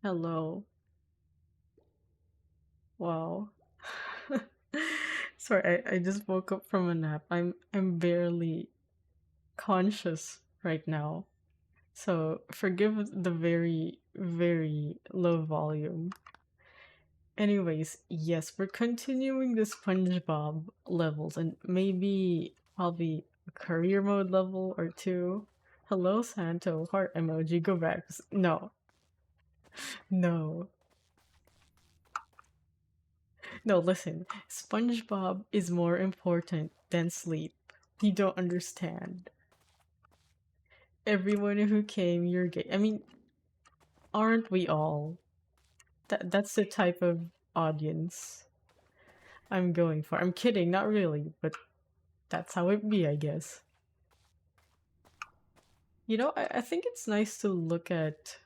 Hello. Wow. Sorry, I just woke up from a nap. I'm barely conscious right now. So forgive the very, very low volume. Anyways, yes, we're continuing the SpongeBob levels and maybe probably a career mode level or two. Hello, Santo. Heart emoji. Go back. No, no. No, listen. SpongeBob is more important than sleep. You don't understand. Everyone who came your gate. I mean, aren't we all? That's the type of audience I'm going for. I'm kidding, not really, but that's how it be, I guess. I think it's nice to look at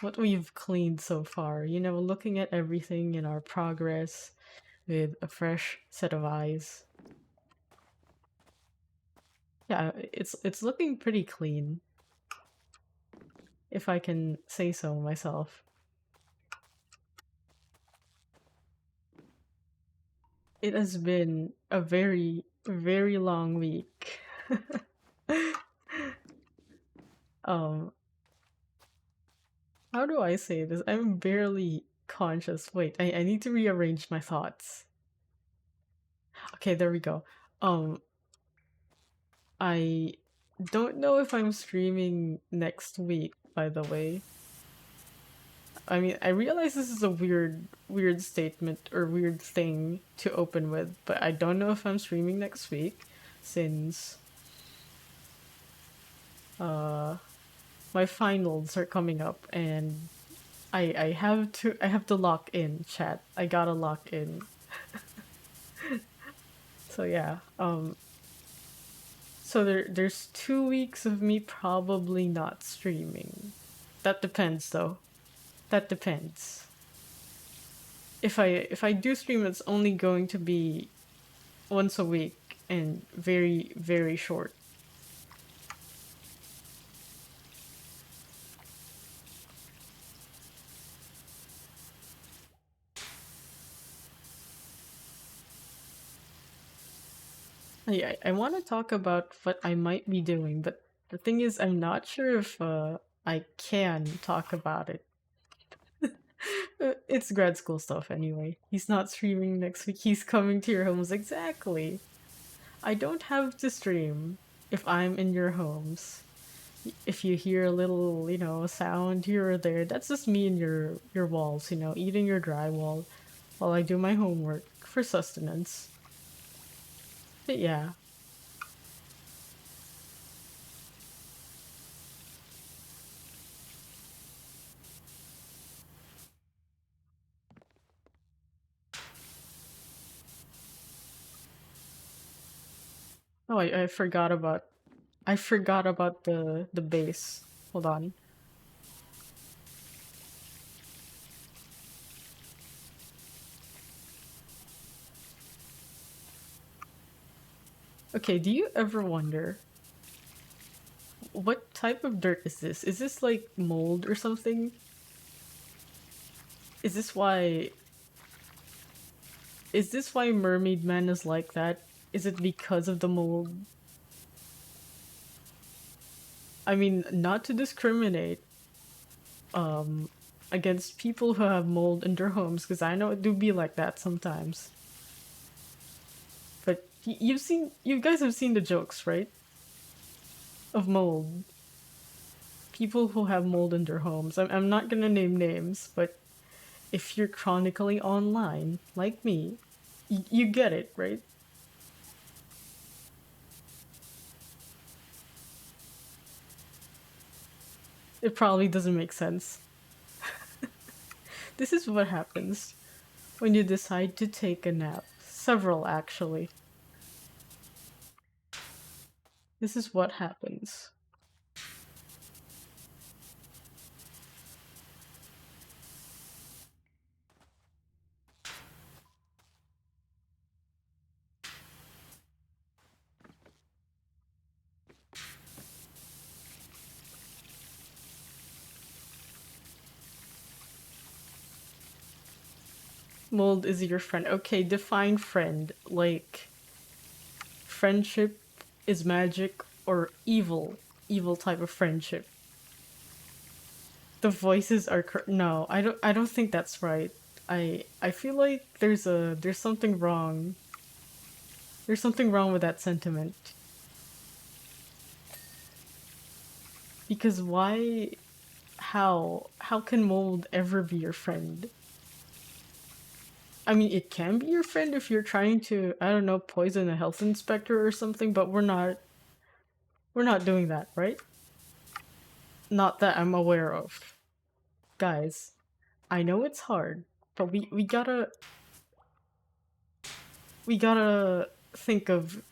what we've cleaned so far. Looking at everything in our progress with a fresh set of eyes. Yeah, it's looking pretty clean, if I can say so myself. It has been a very, very long week. um, how do I say this? I'm barely conscious. Wait, I need to rearrange my thoughts. Okay, there we go. Um, I don't know if I'm streaming next week, by the way. I mean, I realize this is a weird statement or weird thing to open with, but I don't know if I'm streaming next week since uh my finals are coming up and I have to lock in chat. I gotta lock in. So yeah. So there's 2 weeks of me probably not streaming. That depends though. That depends. If I do stream, it's only going to be once a week and very, very short. I want to talk about what I might be doing, but the thing is, I'm not sure if I can talk about it. It's grad school stuff anyway. He's not streaming next week. He's coming to your homes. Exactly. I don't have to stream if I'm in your homes. If you hear a little, sound here or there, that's just me and your walls, eating your drywall while I do my homework for sustenance. But yeah. Oh, I forgot about the base. Hold on. Okay, do you ever wonder what type of dirt is this? Is this like mold or something? Is this why is this why Mermaid Man is like that? Is it because of the mold? I mean, not to discriminate um against people who have mold in their homes, because I know it do be like that sometimes. But you guys have seen the jokes, right? Of mold. People who have mold in their homes. I'm not gonna name names, but if you're chronically online, like me, you get it, right? It probably doesn't make sense. This is what happens when you decide to take a nap. Several, actually. This is what happens. Mold is your friend. Okay, define friend. Like, friendship is magic or evil. Evil type of friendship. The voices are no, I don't think that's right. I feel like there's something wrong. There's something wrong with that sentiment. Because why how can mold ever be your friend? I mean, it can be your friend if you're trying to, I don't know, poison a health inspector or something, but we're not doing that, right? Not that I'm aware of. Guys, I know it's hard, but we gotta think of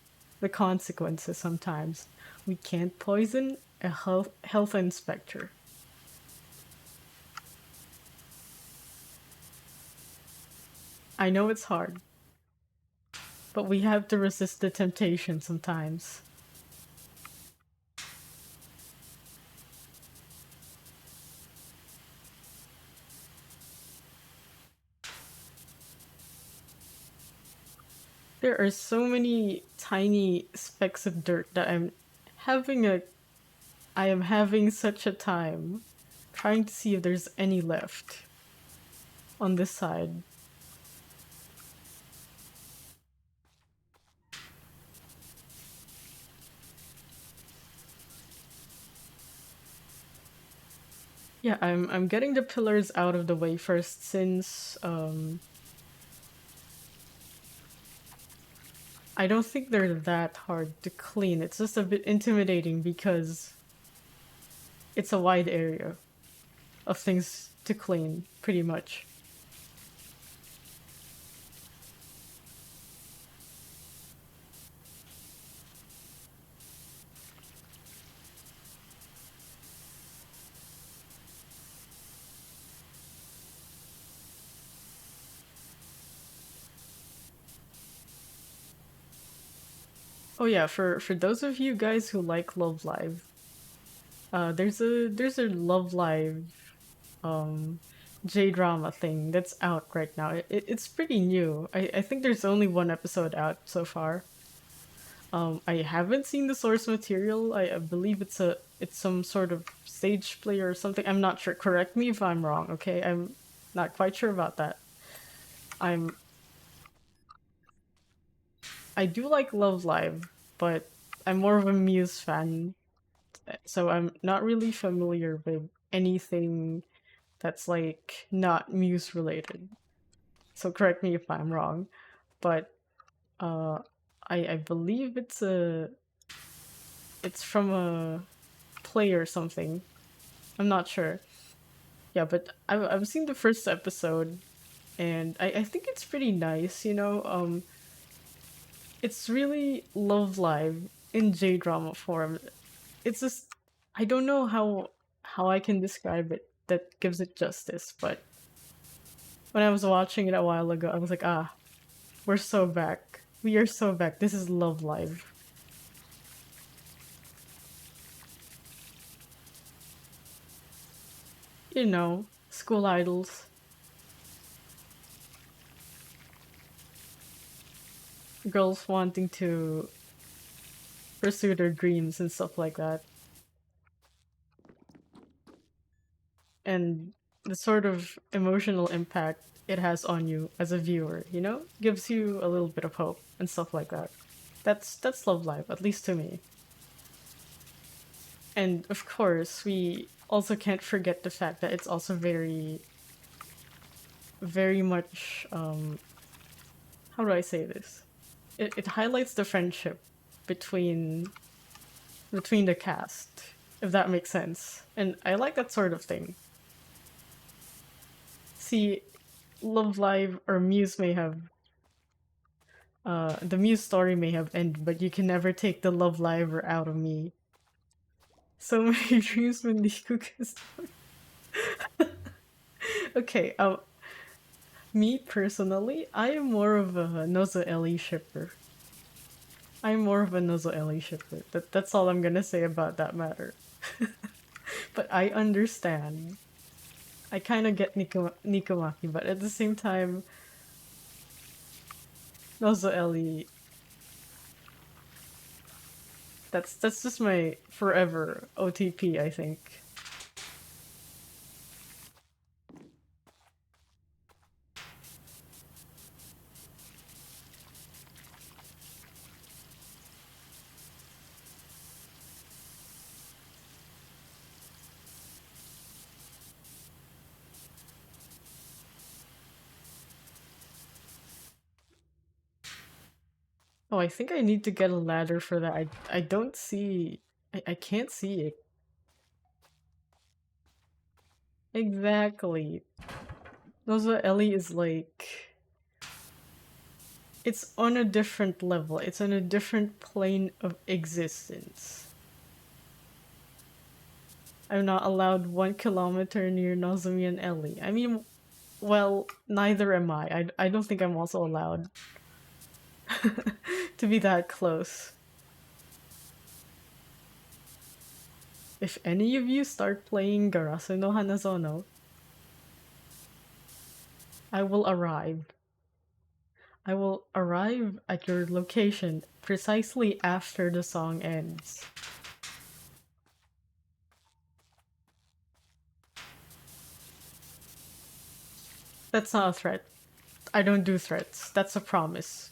the consequences sometimes. We can't poison a health inspector. I know it's hard, but we have to resist the temptation sometimes. There are so many tiny specks of dirt that having a I am having such a time trying to see if there's any left on this side. Yeah, I'm getting the pillars out of the way first since I don't think they're that hard to clean. It's just a bit intimidating because it's a wide area of things to clean, pretty much. Oh yeah, for those of you guys who like Love Live, there's a Love Live um J-drama thing that's out right now. It's pretty new. I think there's only one episode out so far. I haven't seen the source material. I believe it's some sort of stage play or something. I'm not sure. Correct me if I'm wrong, okay? I'm not quite sure about that. I'm I do like Love Live, but I'm more of a Muse fan, so I'm not really familiar with anything that's like not Muse related. So correct me if I'm wrong, but uh, I believe it's from a play or something. I'm not sure. Yeah, but I've seen the first episode, and I think it's pretty nice. You know, it's really Love Live in J drama form. It's just I don't know how I can describe it that gives it justice, but when I was watching it a while ago, I was like, ah, we're so back. We are so back. This is Love Live. You know, school idols, girls wanting to pursue their dreams and stuff like that. And the sort of emotional impact it has on you as a viewer, you know? Gives you a little bit of hope and stuff like that. That's Love Live, at least to me. And of course, we also can't forget the fact that it's also very much how do I say this? It highlights the friendship between the cast, if that makes sense. And I like that sort of thing. See, Love Live or Muse may have the Muse story may have ended, but you can never take the Love Liver out of me. So many dreams when the cookies. Okay, me personally, I am more of a Nozo Ellie shipper. I'm more of a Nozo Ellie shipper. That's all I'm gonna say about that matter. But I understand. I kind of get Nikomaki, but at the same time, Also, Ellie, that's just my forever OTP, I think. Oh, I think I need to get a ladder for that. I don't see... I can't see it. Exactly. Also, Ellie is like... It's on a different level. It's on a different plane of existence. I'm not allowed 1 kilometer near Nozomi and Ellie. I mean, well, neither am I. I don't think I'm also allowed to be that close. If any of you start playing Garasu no Hanazono, I will arrive. I will arrive at your location precisely after the song ends. That's not a threat. I don't do threats. That's a promise.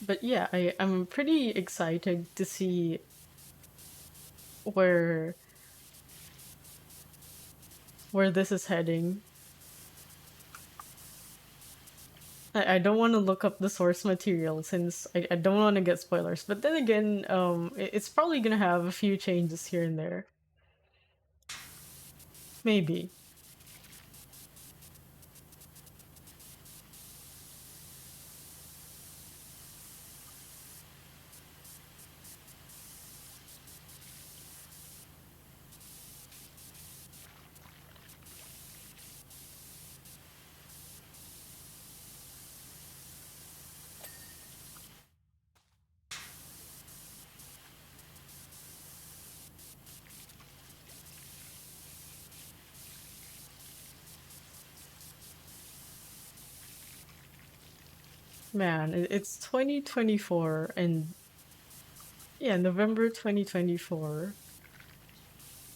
But yeah, I'm pretty excited to see where this is heading. I don't want to look up the source material since I don't want to get spoilers. But then again, it's probably gonna have a few changes here and there. Maybe. Man, it's 2024 and yeah, November 2024.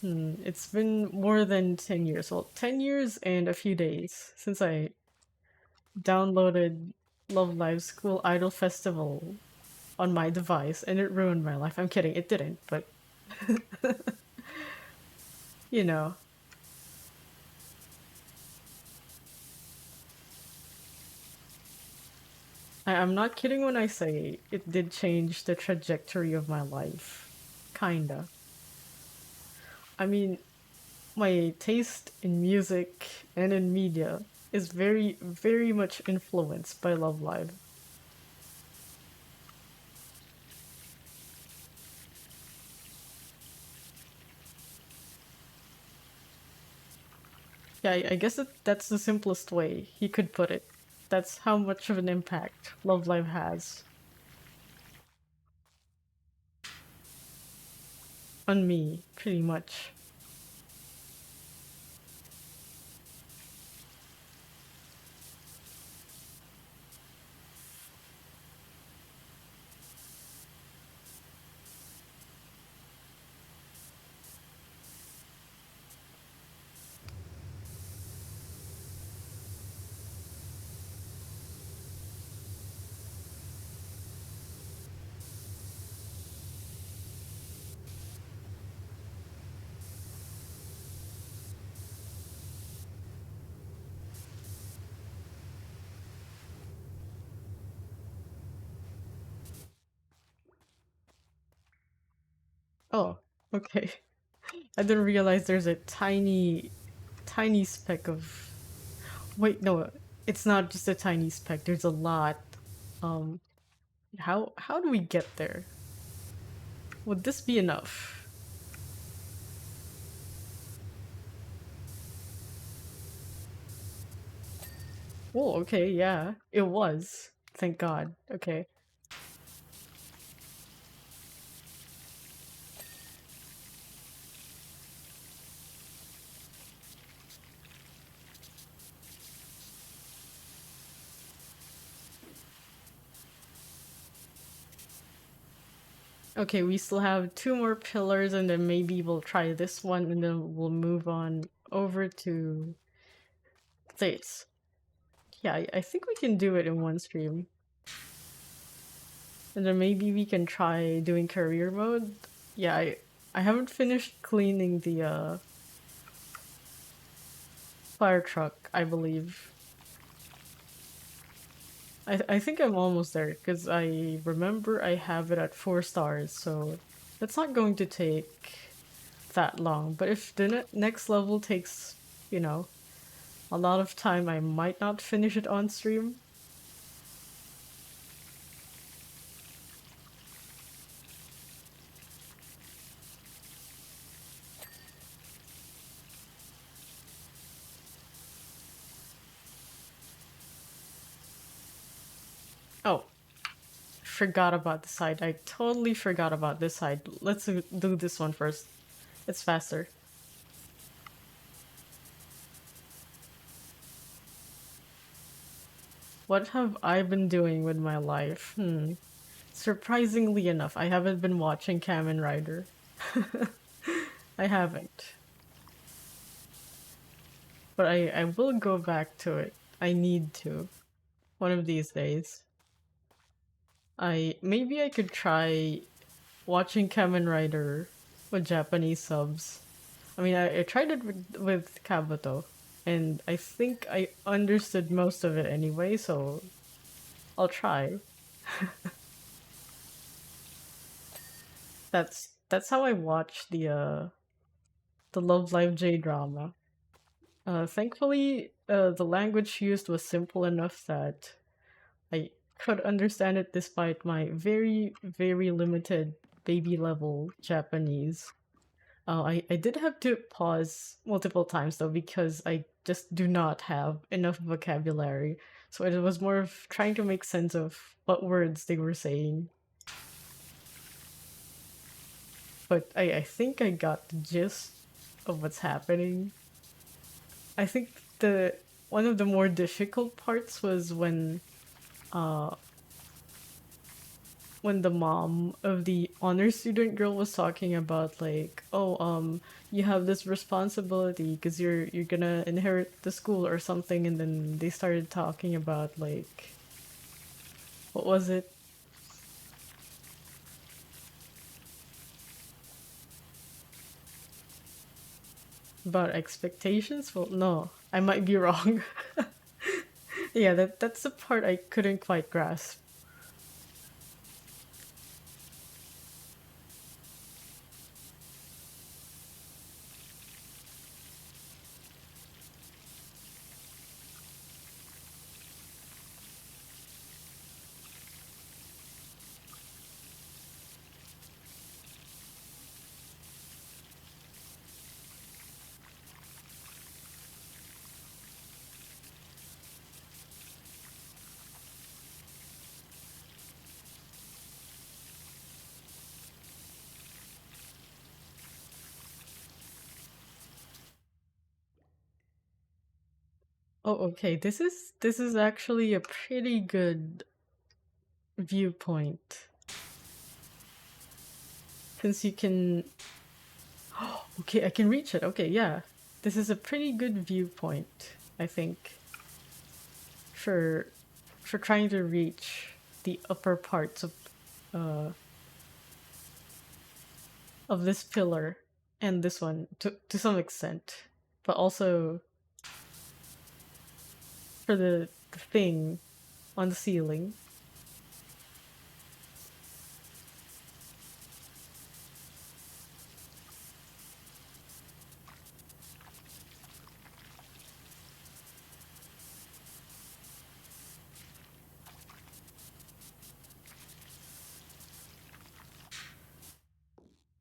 It's been more than 10 years. Well, 10 years and a few days since I downloaded Love Live School Idol Festival on my device and it ruined my life. I'm kidding, it didn't, but you know. I'm not kidding when I say it did change the trajectory of my life. Kinda. I mean, my taste in music and in media is very, very much influenced by Love Live. Yeah, I guess that's the simplest way he could put it. That's how much of an impact Love Live has on me, pretty much. Oh, okay. I didn't realize there's a tiny, tiny speck of... Wait, no, it's not just a tiny speck. There's a lot. Um, how do we get there? Would this be enough? Oh, okay, yeah. It was. Thank God. Okay. Okay, we still have two more pillars and then maybe we'll try this one and then we'll move on over to this. Yeah, I think we can do it in one stream. And then maybe we can try doing career mode. Yeah, I haven't finished cleaning the fire truck, I believe. I think I'm almost there because I remember I have it at 4 stars, so it's not going to take that long. But if the next level takes, you know, a lot of time, I might not finish it on stream. Oh, forgot about the side. I totally forgot about this side. Let's do this one first. It's faster. What have I been doing with my life? Surprisingly enough, I haven't been watching Kamen Rider. I haven't. But I will go back to it. I need to. One of these days. Maybe I could try watching Kamen Rider with Japanese subs. I mean, I tried it with Kabuto, and I think I understood most of it anyway, so I'll try. That's how I watch the Love Live J drama. Thankfully, the language used was simple enough that I could understand it despite my very, very limited baby level Japanese. I did have to pause multiple times though because I just do not have enough vocabulary. So it was more of trying to make sense of what words they were saying. But I think I got the gist of what's happening. I think the one of the more difficult parts was uh when the mom of the honor student girl was talking about like, oh, you have this responsibility because you're gonna inherit the school or something, and then they started talking about like, what was it, about expectations? Well, no, I might be wrong. Yeah, that's the part I couldn't quite grasp. Oh, okay, this is actually a pretty good viewpoint since you can. Okay, I can reach it. Okay, yeah. This is a pretty good viewpoint, I think, for for trying to reach the upper parts uh of this pillar and this one to some extent. But also for the thing on the ceiling.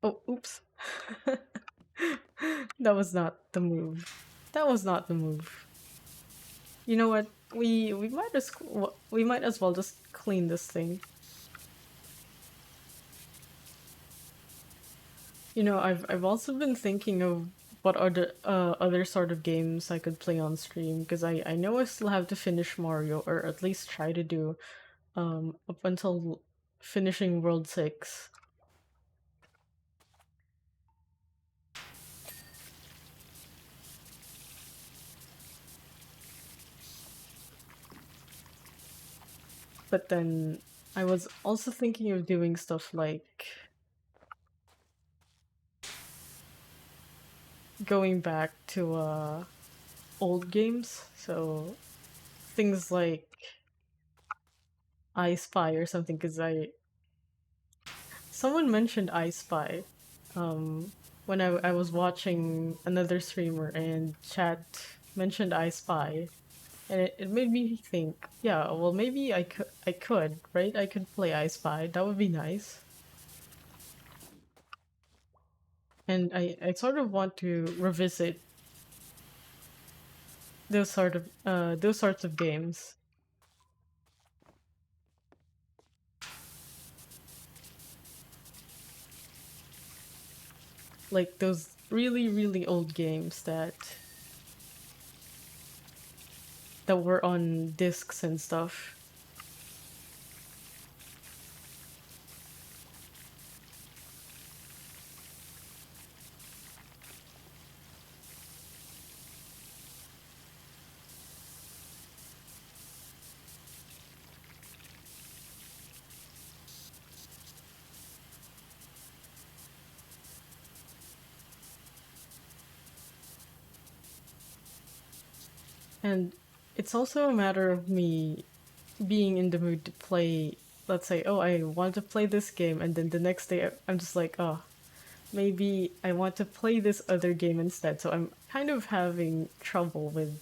Oh, oops. That was not the move. That was not the move. You know what? we might as well just clean this thing. You know, I've also been thinking of what other sort of games I could play on stream because I know I still have to finish Mario or at least try to do up until finishing World 6. But then I was also thinking of doing stuff like going back to old games. So things like I Spy or something because I someone mentioned I Spy when I was watching another streamer and chat mentioned I Spy and it made me think, yeah, well maybe I could, right? I could play I Spy. That would be nice. And I sort of want to revisit those sorts of games. Like those really, really old games that were on discs and stuff. And it's also a matter of me being in the mood to play. Let's say, oh, I want to play this game, and then the next day I'm just like, oh, maybe I want to play this other game instead. So I'm kind of having trouble with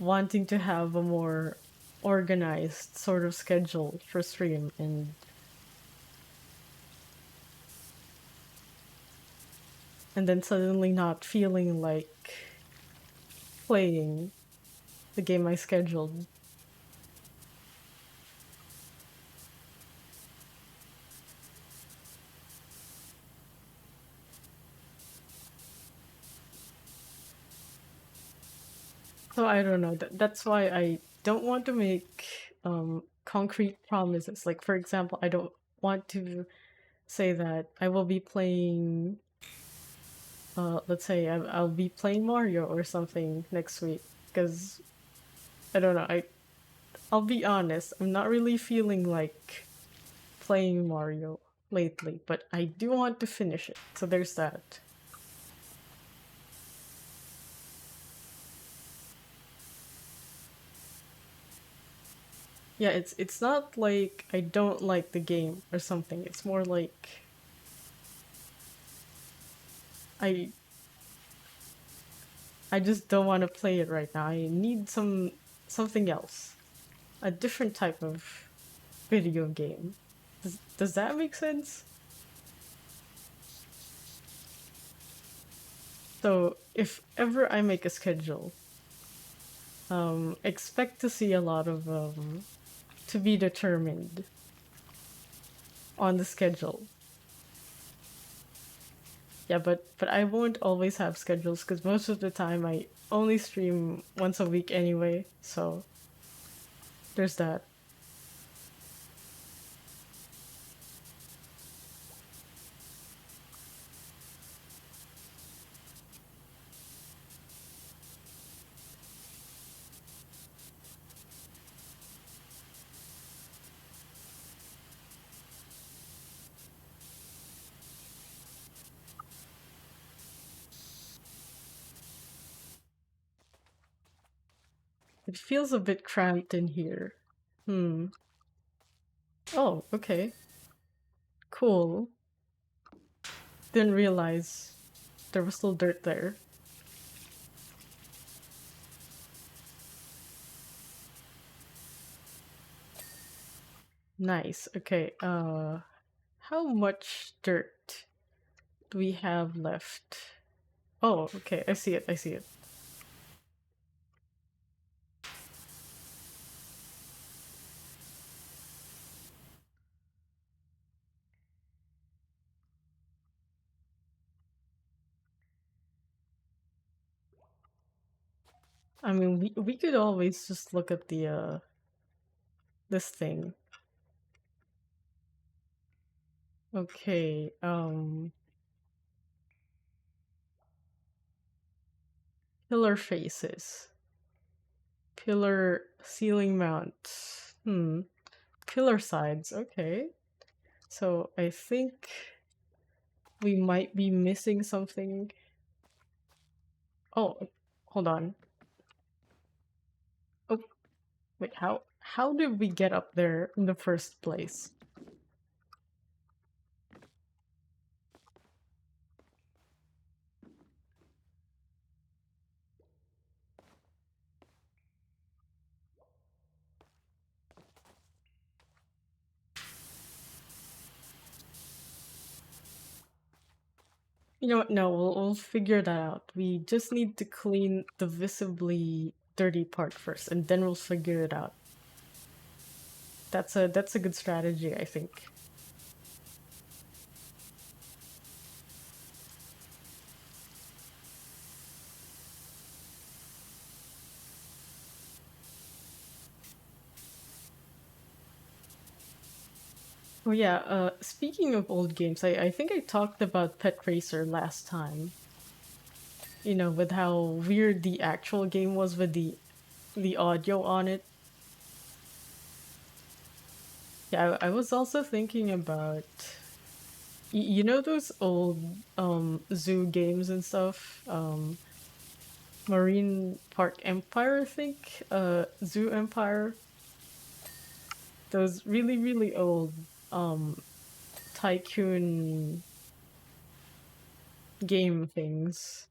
wanting to have a more organized sort of schedule for stream and then suddenly not feeling like playing the game I scheduled. So I don't know. That's why I don't want to make concrete promises. Like for example, I don't want to say that I will be playing. Let's say I'll be playing Mario or something next week because I don't know. I'll be honest. I'm not really feeling like playing Mario lately, but I do want to finish it. So there's that. Yeah, it's not like I don't like the game or something. It's more like I I just don't want to play it right now. I need something else. A different type of video game. Does that make sense? So, if ever I make a schedule, expect to see a lot of to be determined on the schedule. Yeah, but I won't always have schedules because most of the time I only stream once a week anyway. So, there's that. It feels a bit cramped in here. Hmm. Oh, okay. Cool. Didn't realize there was still dirt there. Nice. Okay. How much dirt do we have left? Oh, okay. I see it. I see it. I mean, we could always just look at the this thing. Okay, pillar faces. Pillar ceiling mount. Pillar sides, okay. So I think we might be missing something. Oh, hold on. Oh, wait, how did we get up there in the first place? You know what? No, we'll figure that out. We just need to clean the visibly dirty part first, and then we'll figure it out. That's a good strategy, I think. Oh yeah, speaking of old games, I think I talked about Pet Racer last time. You know, with how weird the actual game was with the audio on it. Yeah, I was also thinking about you know those old zoo games and stuff? Marine Park Empire, I think? Zoo Empire. Those really, really old um tycoon game things.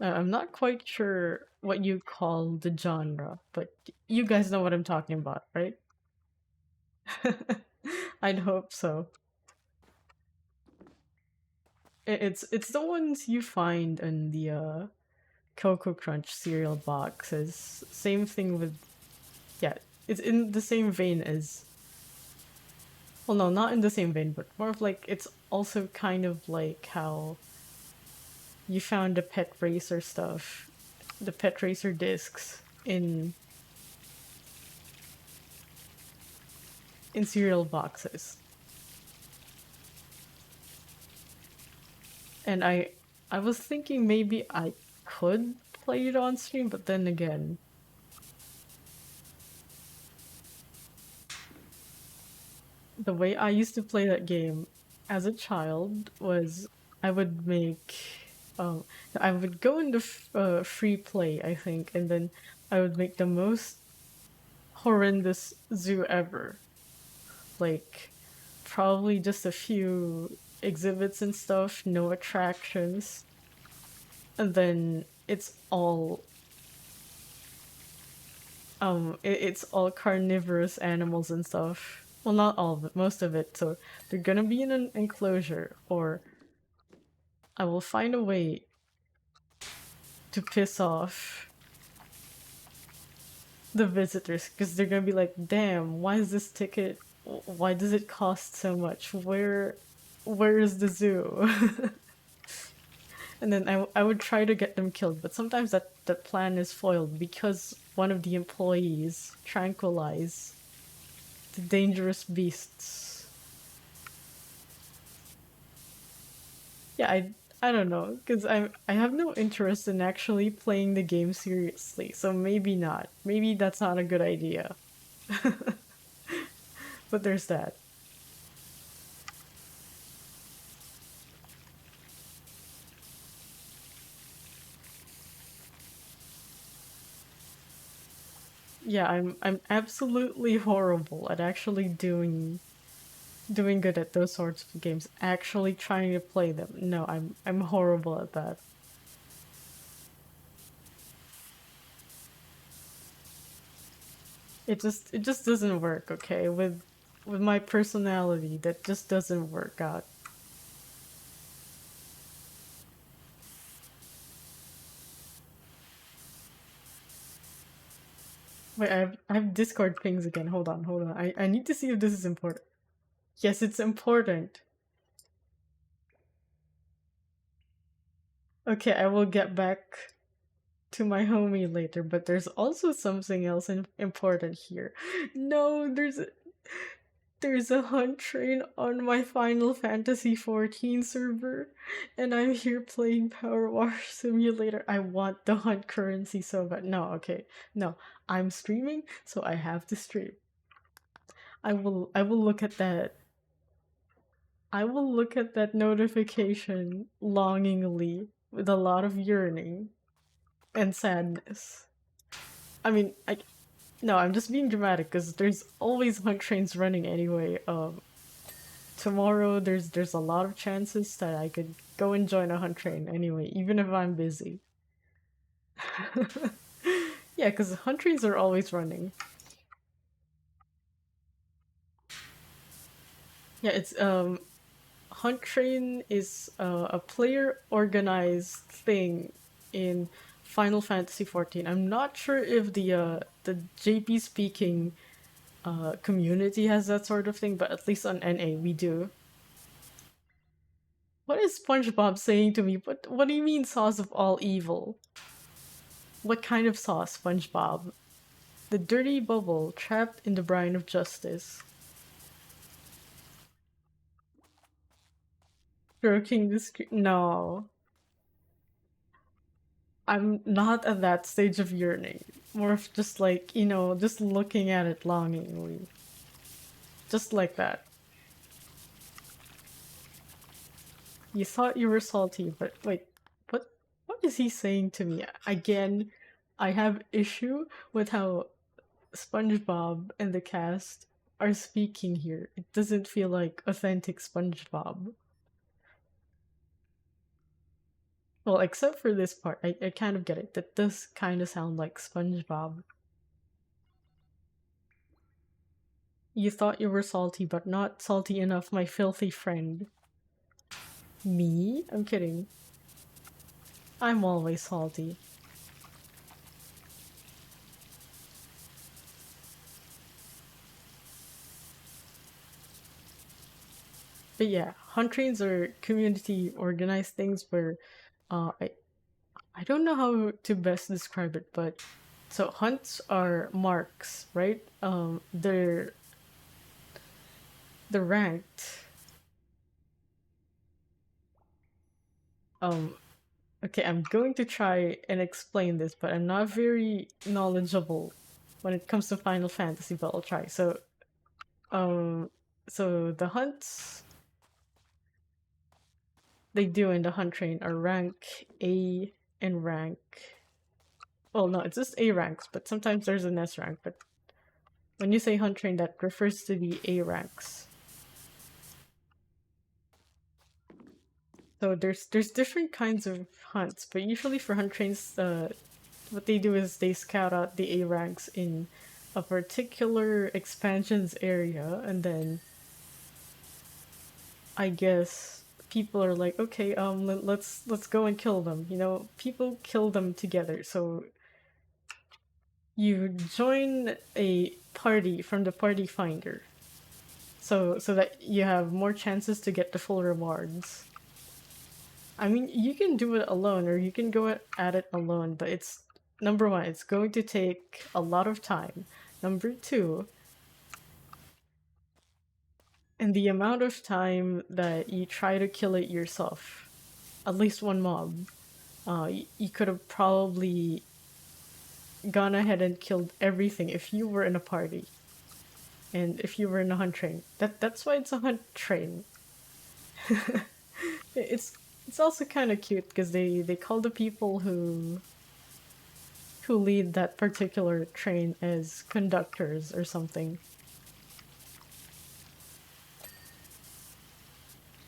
I'm not quite sure what you call the genre, but you guys know what I'm talking about, right? I'd hope so. It's the ones you find in the Cocoa Crunch cereal boxes. Same thing with yeah, it's in the same vein as well, no, not in the same vein, but more of like it's also kind of like how you found the Pet Racer stuff, the Pet Racer discs in cereal boxes. And I was thinking maybe I could play it on stream, but then again, the way I used to play that game as a child was I would make um I would go into free play, I think, and then I would make the most horrendous zoo ever. Like probably just a few exhibits and stuff, no attractions. And then it's all carnivorous animals and stuff. Well, not all of it, most of it. So they're gonna be in an enclosure, or I will find a way to piss off the visitors because they're gonna be like, "Damn, why is this ticket? Why does it cost so much? Where is the zoo?" And then I would try to get them killed, but sometimes that plan is foiled because one of the employees tranquilize the dangerous beasts. Yeah, I don't know because I have no interest in actually playing the game seriously, so maybe not. Maybe that's not a good idea. But there's that. Yeah, I'm absolutely horrible at actually doing good at those sorts of games. Actually trying to play them. No, I'm horrible at that. It just doesn't work, okay? With my personality, that just doesn't work out. Wait, I have Discord pings again. Hold on. I need to see if this is important. Yes, it's important. Okay, I will get back. to my homie later, but there's also something else important here. No, there's a hunt train on my Final Fantasy 14 server, and I'm here playing PowerWash Simulator. I want the hunt currency so bad. No, okay. No, I'm streaming, so I have to stream. I will look at that. I will look at that notification longingly with a lot of yearning and sadness. I mean, no, I'm just being dramatic because there's always hunt trains running anyway. Tomorrow there's a lot of chances that I could go and join a hunt train anyway, even if I'm busy. Yeah, because hunt trains are always running. Yeah, it's hunt train is a player organized thing in Final Fantasy 14. I'm not sure if the JP speaking community has that sort of thing, but at least on NA we do. What is SpongeBob saying to me? What do you mean sauce of all evil? What kind of sauce, SpongeBob? The dirty bubble trapped in the brine of justice. Stroking the screen. No. I'm not at that stage of yearning. More of just like, just looking at it longingly. Just like that. You thought you were salty, but wait, what is he saying to me? Again, I have issue with how SpongeBob and the cast are speaking here. It doesn't feel like authentic SpongeBob. Well, except for this part, I kind of get it. That does kind of sound like SpongeBob. You thought you were salty, but not salty enough, my filthy friend. Me? I'm kidding. I'm always salty. But yeah, hunt trains are community organized things where uh, I, I don't know how to best describe it, but so hunts are marks, right? They're ranked. Um, okay, I'm going to try and explain this, but I'm not very knowledgeable when it comes to Final Fantasy, but I'll try. Um, so the hunts they do in the hunt train are rank A and rank. Well, no, it's just A ranks, but sometimes there's an S rank. But when you say hunt train, that refers to the A ranks. So there's different kinds of hunts, but usually for hunt trains, what they do is they scout out the A ranks in a particular expansions area, and then I guess people are like, okay, let's go and kill them. People kill them together. So you join a party from the party finder, so that you have more chances to get the full rewards. I mean, you can do it alone, or you can go at it alone, but it's number one, it's going to take a lot of time. Number two, and the amount of time that you try to kill it yourself, at least one mob, you could have probably gone ahead and killed everything if you were in a party. And if you were in a hunt train. That's why it's a hunt train. it's it's also kind of cute because they call the people who lead that particular train as conductors or something.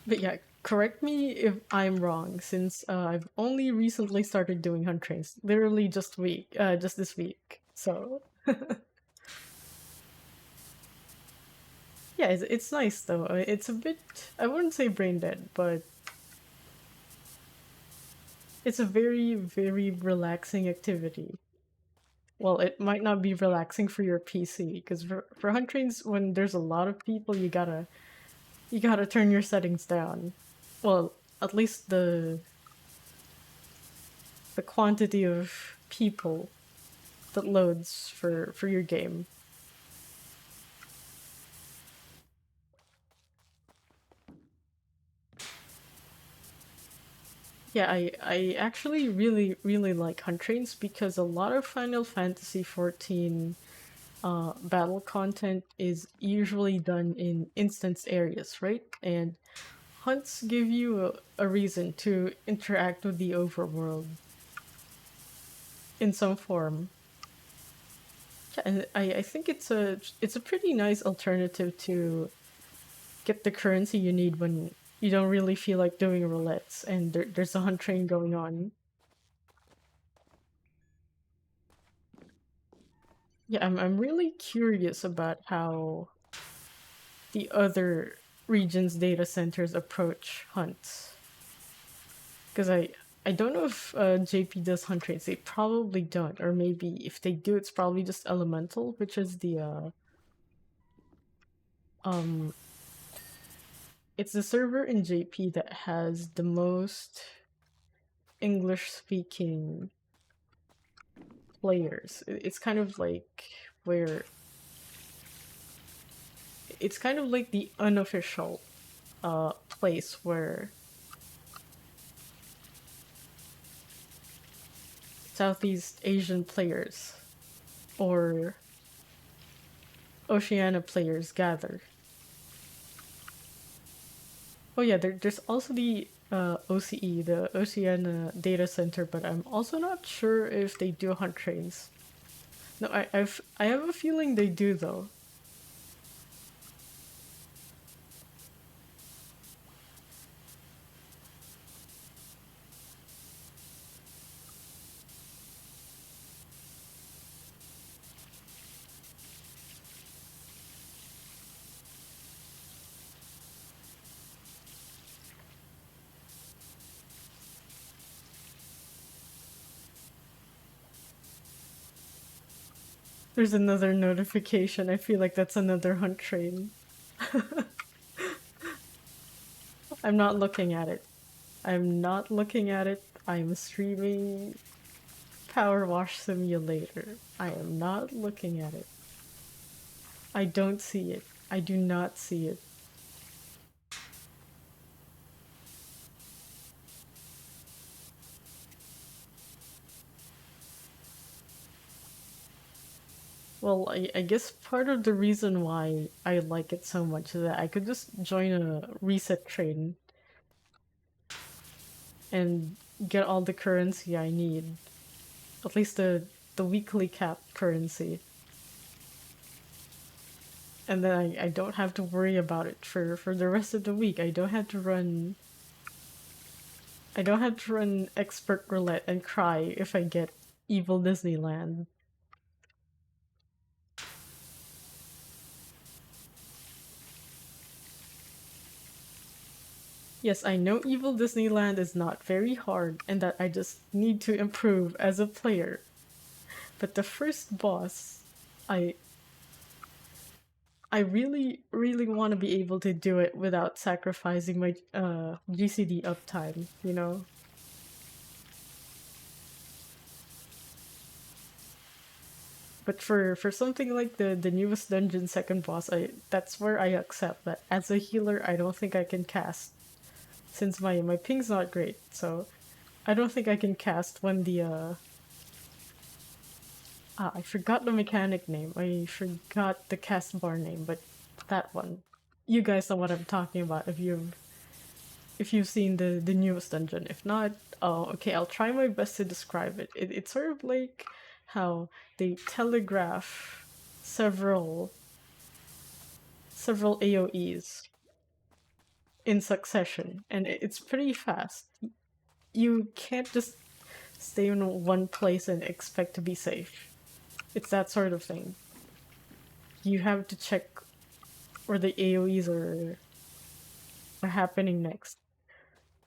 But yeah, correct me if I'm wrong, since I've only recently started doing hunt trains, literally just this week. So yeah, it's nice though. It's a bit, I wouldn't say brain dead, but it's a very very relaxing activity. Well, it might not be relaxing for your PC because for hunt trains, when there's a lot of people, you gotta turn your settings down. Well, at least the quantity of people that loads for your game. Yeah, I actually really like hunt trains because a lot of Final Fantasy 14 battle content is usually done in instanced areas, right? And hunts give you a reason to interact with the overworld in some form. Yeah, and I think it's a pretty nice alternative to get the currency you need when you don't really feel like doing roulettes and there's a hunt train going on. Yeah, I'm really curious about how the other region's data centers approach hunts. Because I don't know if JP does hunt trains. They probably don't, or maybe if they do, it's probably just Elemental, which is the um it's the server in JP that has the most English speaking players. It's kind of like where it's kind of like the unofficial place where Southeast Asian players or Oceania players gather. Oh yeah, there's also the OCE, the Oceania Data Center, but I'm also not sure if they do hunt trains. No, I have a feeling they do though. There's another notification. I feel like that's another hunt train. I'm not looking at it. I'm not looking at it. I'm streaming PowerWash Simulator. I am not looking at it. I don't see it. I do not see it. Well, I guess part of the reason why I like it so much is that I could just join a reset train and get all the currency I need. At least the weekly cap currency. And then I don't have to worry about it for the rest of the week. I don't have to run expert roulette and cry if I get evil Disneyland. Yes, I know evil Disneyland is not very hard and that I just need to improve as a player. But the first boss, I I really want to be able to do it without sacrificing my GCD uptime, you know? But for something like the newest dungeon second boss, I that's where I accept that as a healer I don't think I can cast since my ping's not great. So I don't think I can cast when the I forgot the mechanic name. I forgot the cast bar name, but that one. You guys know what I'm talking about if you've seen the newest dungeon. If not, oh okay, I'll try my best to describe it. It's sort of like how they telegraph several several AoEs in succession, and it's pretty fast. You can't just stay in one place and expect to be safe. It's that sort of thing. You have to check where the AoEs are happening next.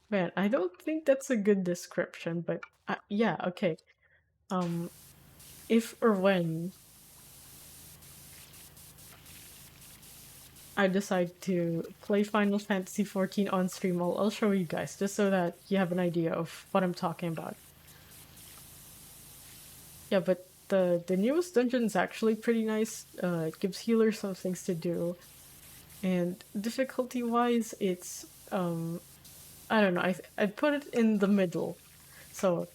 Man, I don't think that's a good description, but yeah, okay. Um, if or when I decide to play Final Fantasy 14 on stream, I'll show you guys just so that you have an idea of what I'm talking about. Yeah, but the newest dungeon is actually pretty nice. It gives healers some things to do, and difficulty wise, it's I don't know. I put it in the middle. So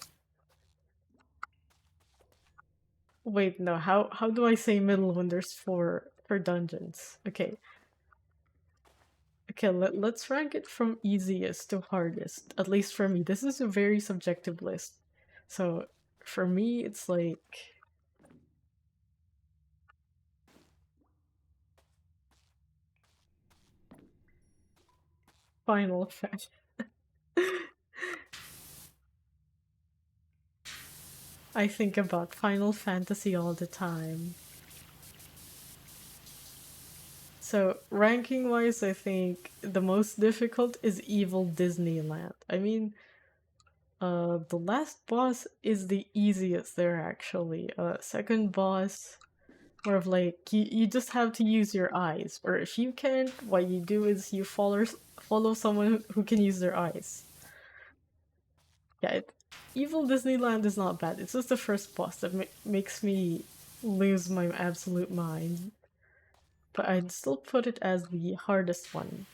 wait, no. How do I say middle when there's four dungeons? Okay, okay. Let's rank it from easiest to hardest. At least for me, this is a very subjective list. So for me, it's like Final Fantasy. I think about Final Fantasy all the time. So, ranking wise, I think the most difficult is Evil Disneyland. I mean, the last boss is the easiest there actually. Second boss, more of like you just have to use your eyes, or if you can't, what you do is you follow someone who can use their eyes. Yeah, Evil Disneyland is not bad. It's just the first boss that makes me lose my absolute mind. But I'd still put it as the hardest one.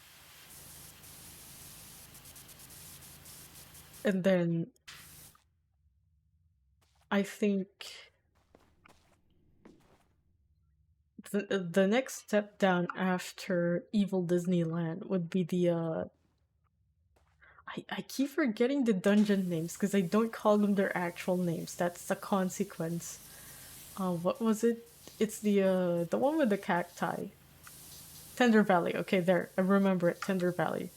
And then I think the next step down after Evil Disneyland would be the I keep forgetting the dungeon names because I don't call them their actual names. That's the consequence. What was it? It's the one with the cacti. Tender Valley. Okay, there. I remember it. Tender Valley.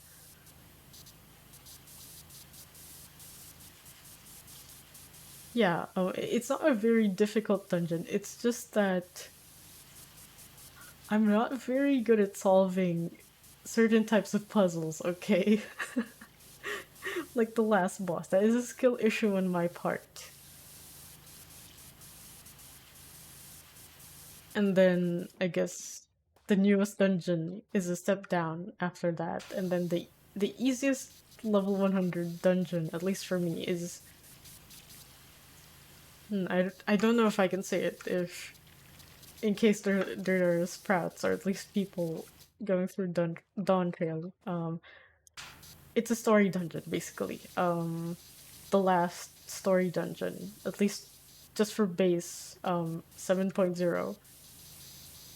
Yeah, it's not a very difficult dungeon. It's just that I'm not very good at solving certain types of puzzles, okay? Like the last boss. That is a skill issue on my part. And then I guess the newest dungeon is a step down after that. And then the easiest level 100 dungeon, at least for me, is I don't know if I can say it if in case there are sprouts or at least people going through Dawn Trail. It's a story dungeon basically. The last story dungeon, at least just for base 7.0.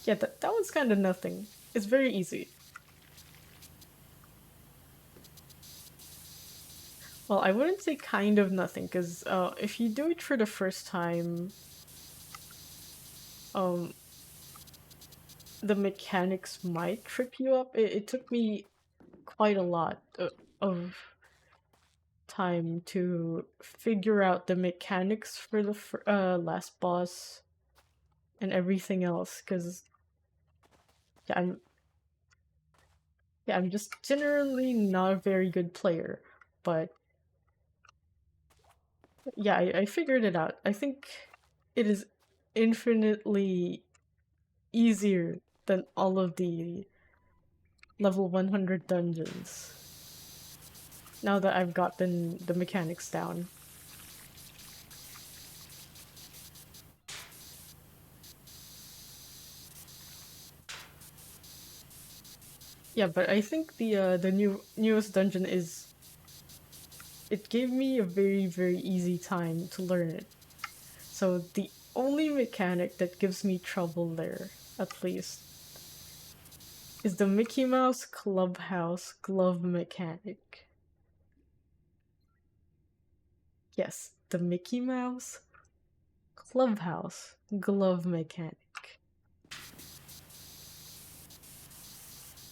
Yeah, that one's kind of nothing. It's very easy. Well, I wouldn't say kind of nothing because if you do it for the first time, um, the mechanics might trip you up. It took me quite a lot of time to figure out the mechanics for the last boss and everything else because yeah, I'm just generally not a very good player, but yeah, I figured it out. I think it is infinitely easier than all of the level 100 dungeons. Now that I've gotten the mechanics down. Yeah, but I think the newest dungeon is it gave me a very easy time to learn it. So the only mechanic that gives me trouble there, at least, is the Mickey Mouse Clubhouse glove mechanic. Yes, the Mickey Mouse Clubhouse glove mechanic.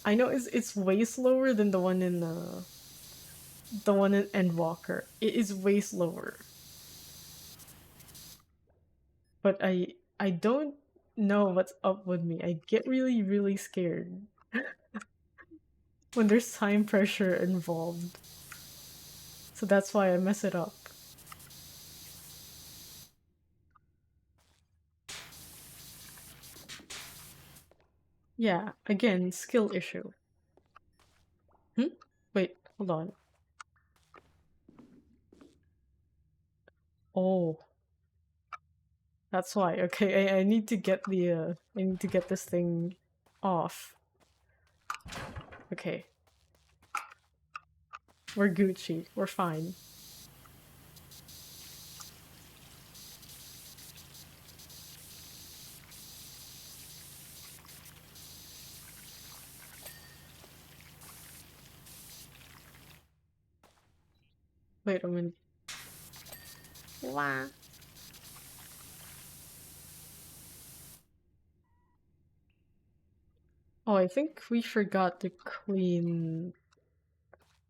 I know it's way slower than the one in Endwalker. It is way slower. But I don't know what's up with me. I get really scared when there's time pressure involved. So that's why I mess it up. Yeah, again, skill issue. Hmm? Wait, hold on. Oh, That's why. Okay, I need to get the I need to get this thing off. Okay. We're Gucci. We're fine. Wait a minute. Wah. Oh, I think we forgot to clean.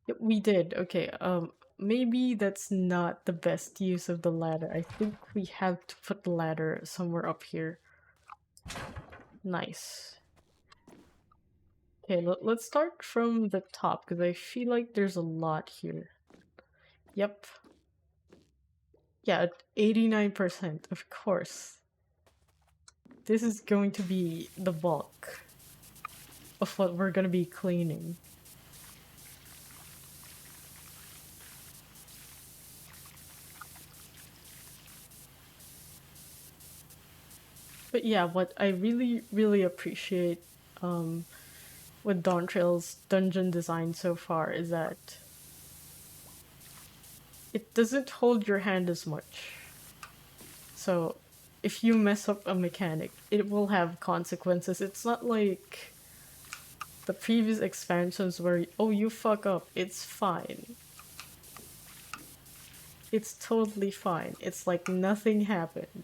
Yep, we did. Okay, maybe that's not the best use of the ladder. I think we have to put the ladder somewhere up here. Nice. Okay, let's start from the top because I feel like there's a lot here. Yep. Yeah, 89%, of course. This is going to be the bulk of what we're gonna be cleaning. But yeah, what I really appreciate with Dawntrail's dungeon design so far is that it doesn't hold your hand as much. So if you mess up a mechanic, it will have consequences. It's not like the previous expansions where, oh, you fuck up, it's fine. It's totally fine. It's like nothing happened.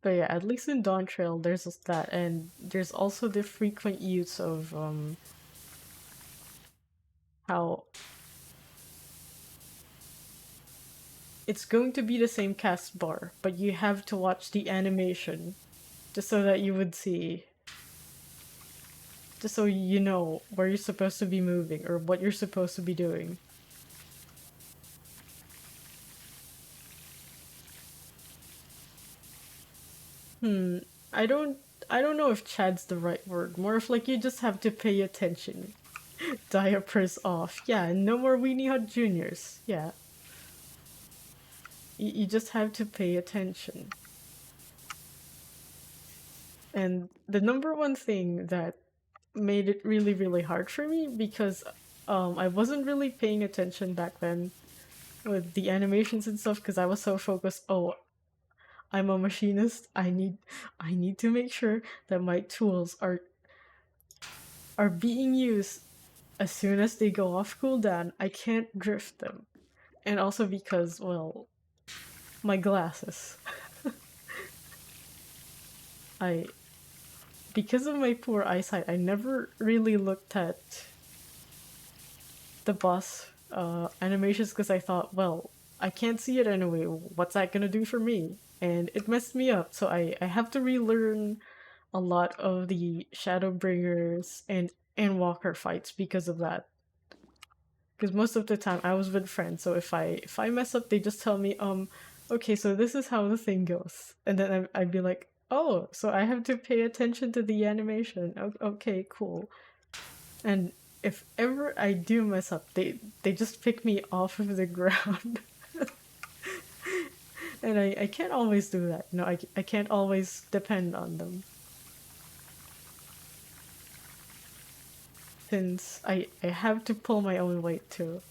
But yeah, at least in Dawntrail, there's that, and there's also the frequent use of how it's going to be the same cast bar, but you have to watch the animation just so that you would see, just so you know where you're supposed to be moving or what you're supposed to be doing. I don't I don't know if Chad's the right word. More of like you just have to pay attention. Diapers off. Yeah, no more Weenie Hut Juniors. Yeah. You just have to pay attention. And the number one thing that made it really hard for me because I wasn't really paying attention back then with the animations and stuff because I was so focused. Oh, I'm a machinist. I need to make sure that my tools are being used as soon as they go off cooldown. I can't drift them. And also because, well, my glasses. I because of my poor eyesight, I never really looked at the boss animations because I thought, well, I can't see it anyway. What's that gonna do for me? And it messed me up. So I have to relearn a lot of the Shadowbringers and Walker fights because of that. Because most of the time I was with friends, so if I mess up, they just tell me, okay, so this is how the thing goes, and then I'd be like, oh, so I have to pay attention to the animation. Okay, cool. And if ever I do mess up, they just pick me off of the ground. And I can't always do that. You know, I can't always depend on them. Since I have to pull my own weight too.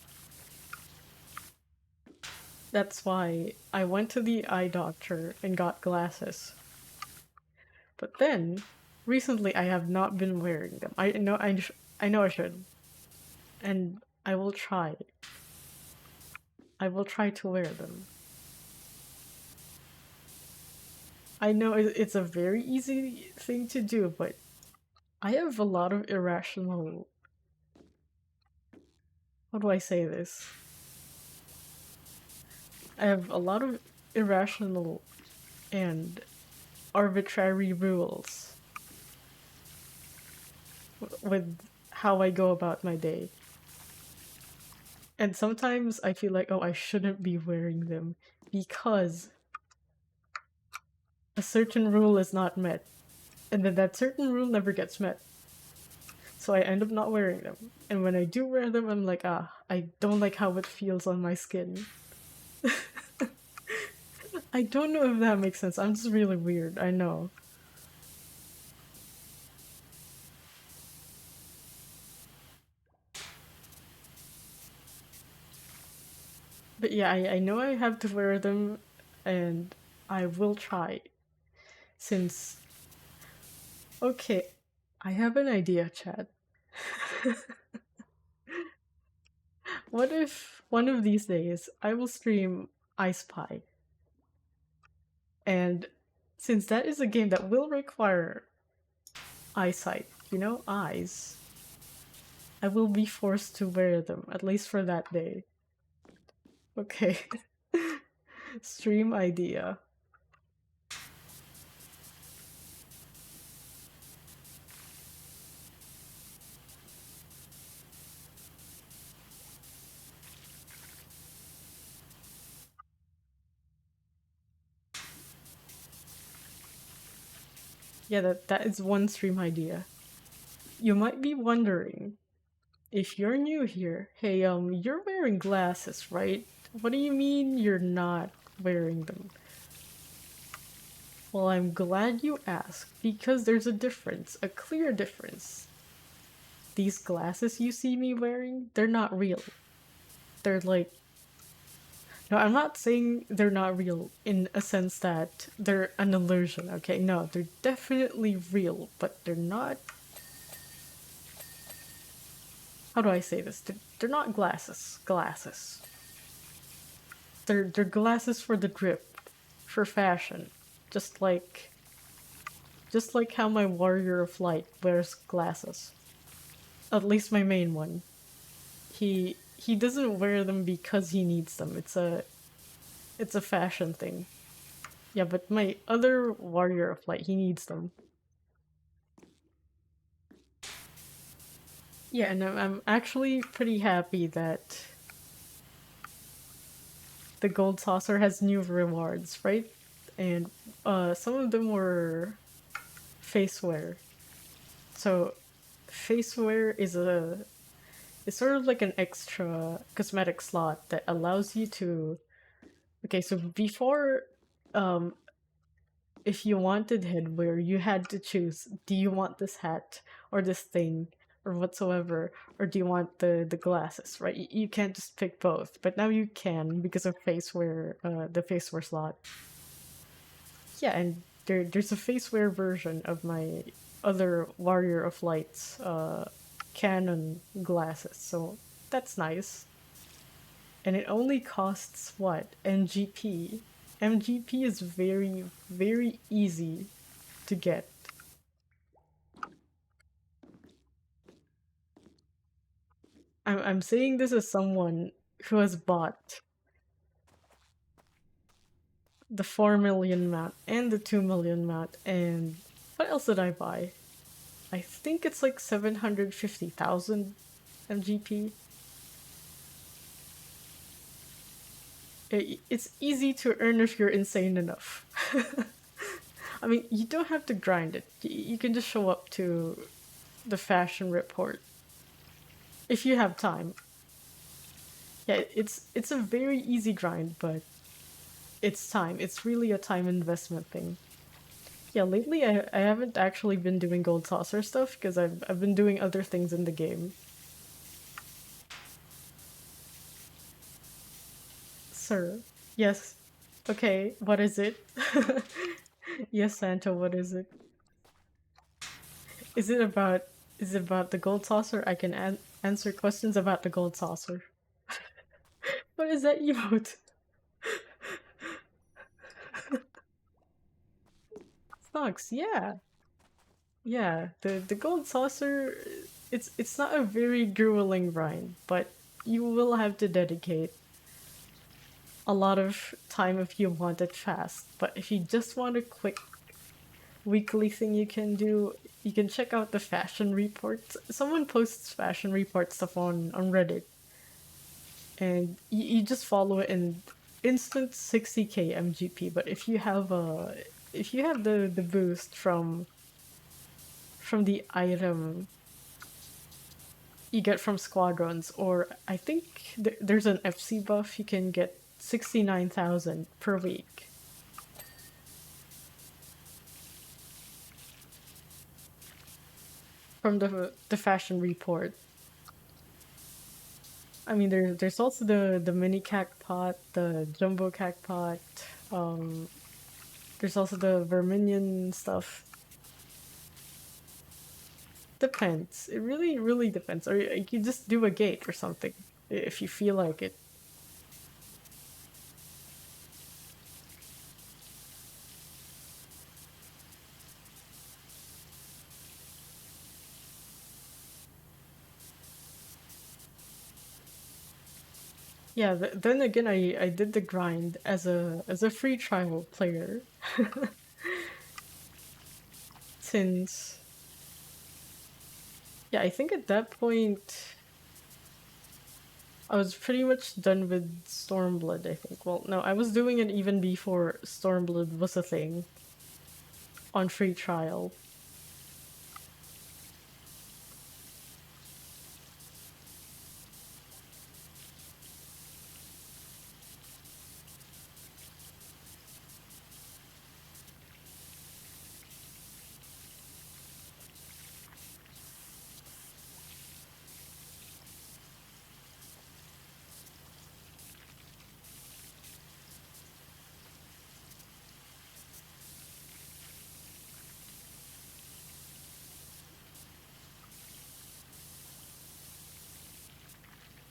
That's why I went to the eye doctor and got glasses. But then, recently I have not been wearing them. I know I should. And I will try. I will try to wear them. I know it's a very easy thing to do, but I have a lot of irrational. How do I say this? I have a lot of irrational and arbitrary rules with how I go about my day. And sometimes I feel like, oh, I shouldn't be wearing them because a certain rule is not met. And then that certain rule never gets met. So I end up not wearing them. And when I do wear them, I'm like, I don't like how it feels on my skin. I don't know if that makes sense. I'm just really weird. I know. But yeah, I know I have to wear them, and I will try. Since, okay, I have an idea, Chad. What if one of these days I will stream I Spy? And since that is a game that will require eyesight, eyes, I will be forced to wear them, at least for that day. Okay. Stream idea. Yeah, that is one stream idea. You might be wondering, if you're new here, hey, you're wearing glasses, right? What do you mean you're not wearing them? Well, I'm glad you asked, because there's a difference, a clear difference. These glasses you see me wearing, they're not real. They're like... No, I'm not saying they're not real in a sense that they're an illusion, okay? No, they're definitely real, but they're not... How do I say this? They're not glasses. Glasses. They're glasses for the drip, for fashion. Just like... Just like how my Warrior of Light wears glasses. At least my main one. He doesn't wear them because he needs them. It's a fashion thing. Yeah, but my other Warrior of Light, he needs them. Yeah, and I'm actually pretty happy that the Gold Saucer has new rewards, right? And some of them were face wear. So face wear is it's sort of like an extra cosmetic slot that allows you to... Okay, so before, um, if you wanted headwear, you had to choose, do you want this hat or this thing or whatsoever, or do you want the glasses, right? You can't just pick both, but now you can because of facewear, the facewear slot. Yeah, and there's a facewear version of my other Warrior of Light's canon glasses, so that's nice. And it only costs what? MGP. MGP is very, very easy to get. I'm saying this as someone who has bought the 4 million mount and the 2 million mount, and what else did I buy? I think it's like 750,000 MGP. It's easy to earn if you're insane enough. I mean, you don't have to grind it. You can just show up to the fashion report if you have time. Yeah, it's a very easy grind, but it's time. It's really a time investment thing. Yeah, lately I haven't actually been doing gold saucer stuff because I've been doing other things in the game. Sir. Yes. Okay, what is it? Yes, Santa, what is it? Is it about the gold saucer? I can answer questions about the gold saucer. What is that emote? Snox, yeah. Yeah, the gold saucer, it's not a very grueling grind, but you will have to dedicate a lot of time if you want it fast. But if you just want a quick weekly thing you can check out the fashion reports. Someone posts fashion report stuff on Reddit, and you just follow it and instant 60k MGP. But if you have the boost from the item you get from squadrons, or I think there's an FC buff, you can get 69,000 per week. from the fashion report. I mean, there's also the mini cack pot, the jumbo cack pot. Um, there's also the vermilion stuff. Depends. It really depends. Or you can just do a gate or something if you feel like it. Yeah. Then again, I did the grind as a free trial player, since yeah, I think at that point I was pretty much done with Stormblood. I think. Well, no, I was doing it even before Stormblood was a thing on free trial.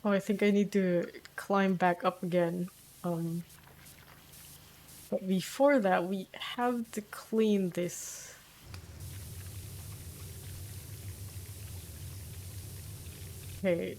Oh, I think I need to climb back up again. Um, but before that, we have to clean this. Okay.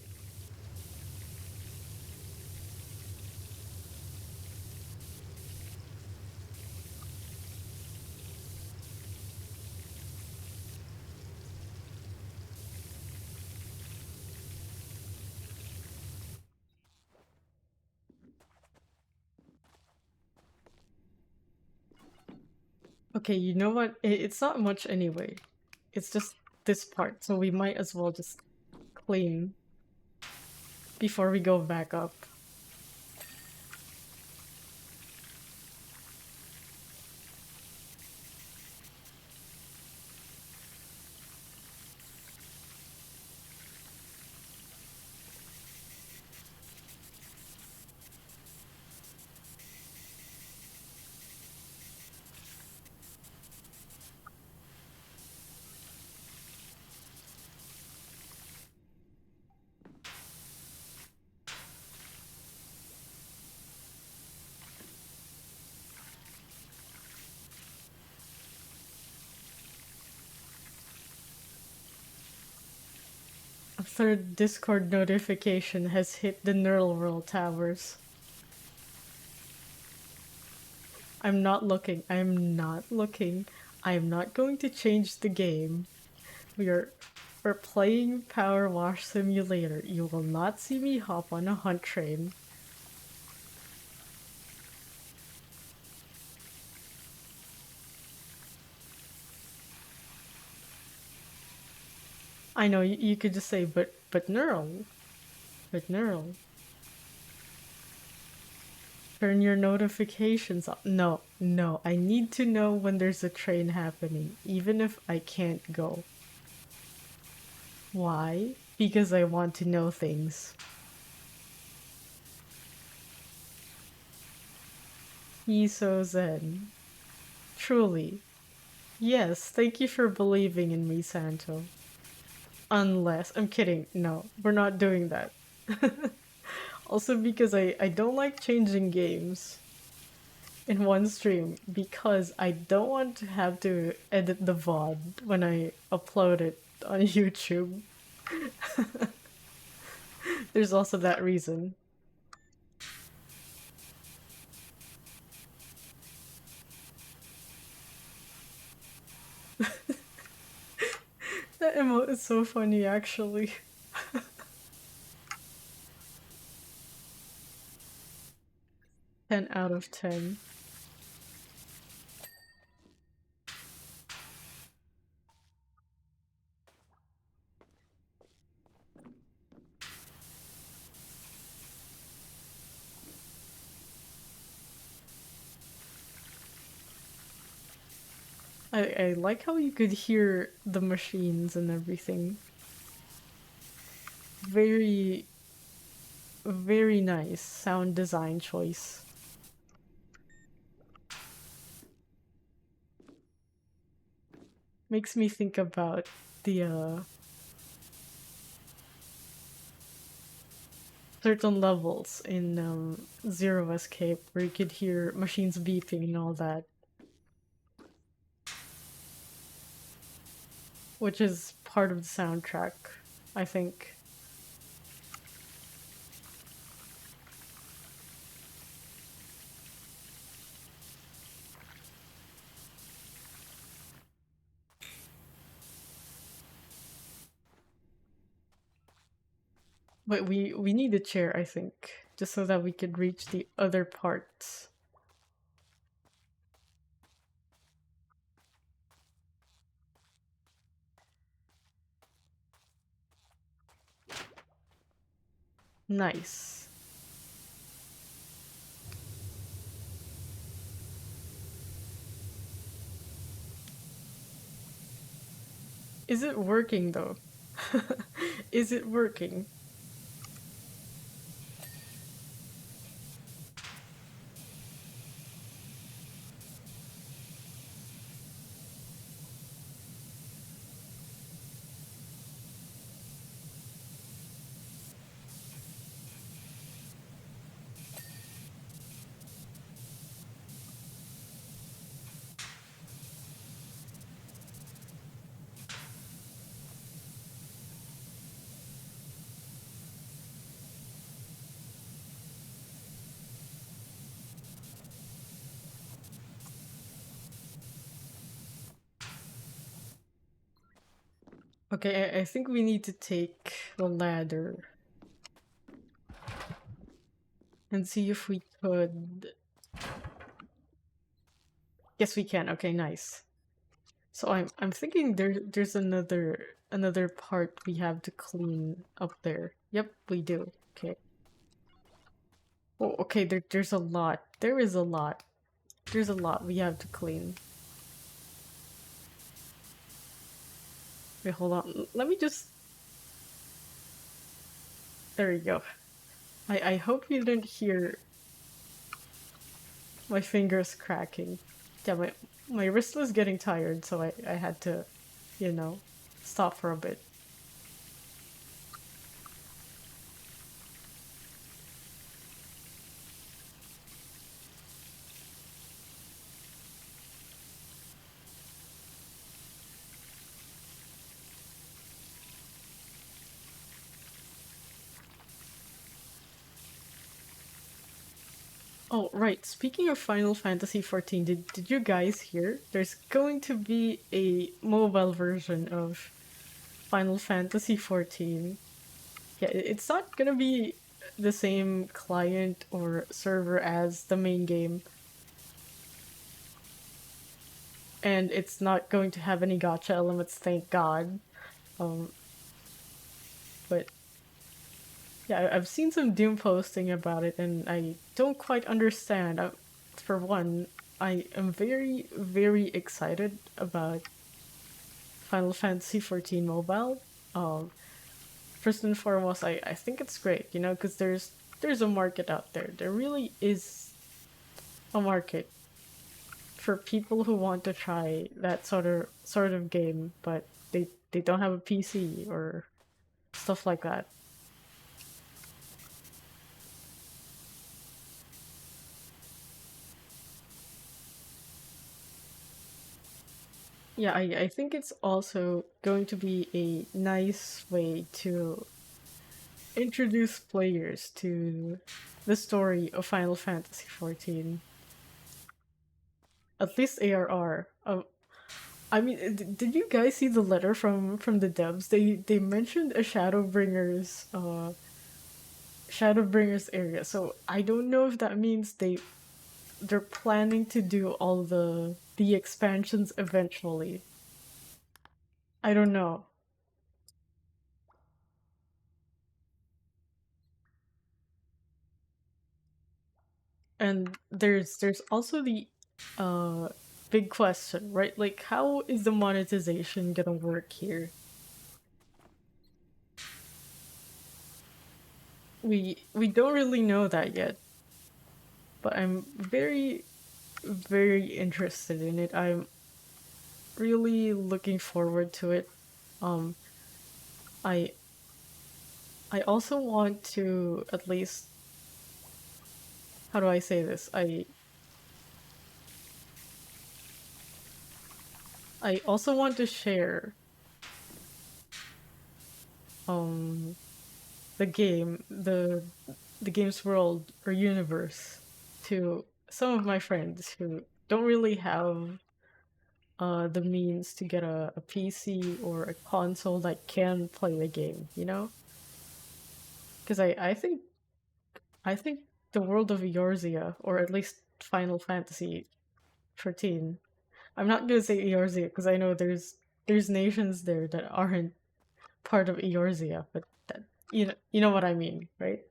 Okay, you know what? It's not much anyway. It's just this part, so we might as well just clean before we go back up. A third Discord notification has hit the Neural World Towers. I'm not looking. I'm not looking. I'm not going to change the game. We're playing PowerWash Simulator. You will not see me hop on a hunt train. I know you could just say, but Neural, but Neural, turn your notifications on. No, no, I need to know when there's a train happening, even if I can't go. Why? Because I want to know things. He's so zen. Truly. Yes, thank you for believing in me, Santo. Unless, I'm kidding, no, we're not doing that. Also because I don't like changing games in one stream because I don't want to have to edit the VOD when I upload it on YouTube. There's also that reason. That emote is so funny actually. 10 out of 10. I like how you could hear the machines and everything. Very, very nice sound design choice. Makes me think about the certain levels in Zero Escape where you could hear machines beeping and all that, which is part of the soundtrack, I think. But we need a chair, I think, just so that we could reach the other parts. Nice. Is it working though? Is it working? Okay, I think we need to take the ladder and see if we could. Yes, we can. Okay, nice. So I'm thinking there's another part we have to clean up there. Yep, we do. Okay. Oh, okay, there's a lot. There is a lot. There's a lot we have to clean. Wait, hold on. Let me just. There you go. I hope you didn't hear my fingers cracking. Yeah, my wrist was getting tired, so I had to, you know, stop for a bit. Oh, right. Speaking of Final Fantasy XIV, did you guys hear? There's going to be a mobile version of Final Fantasy XIV. Yeah, it's not gonna be the same client or server as the main game, and it's not going to have any gotcha elements, thank God. Um, but yeah, I've seen some Doom posting about it, and I don't quite understand. For one, I am very, very excited about Final Fantasy XIV Mobile. Um, First and foremost, I think it's great, you know, because there's a market out there. There really is a market for people who want to try that sort of game, but they don't have a PC or stuff like that. Yeah, I think it's also going to be a nice way to introduce players to the story of Final Fantasy XIV. At least ARR. I mean, did you guys see the letter from the devs? They mentioned a Shadowbringers area. So I don't know if that means they're planning to do all the expansions eventually. I don't know. And there's also the uh big question, right? Like, how is the monetization gonna work here? We don't really know that yet, but I'm very, very interested in it. I'm really looking forward to it. Um, I I also want to at least, how do I say this? I also want to share um the game, the game's world or universe to some of my friends who don't really have the means to get a PC or a console that can play the game, you know? Because I think the world of Eorzea, or at least Final Fantasy 13. I'm not gonna say Eorzea because I know there's nations there that aren't part of Eorzea, but that you know what I mean, right?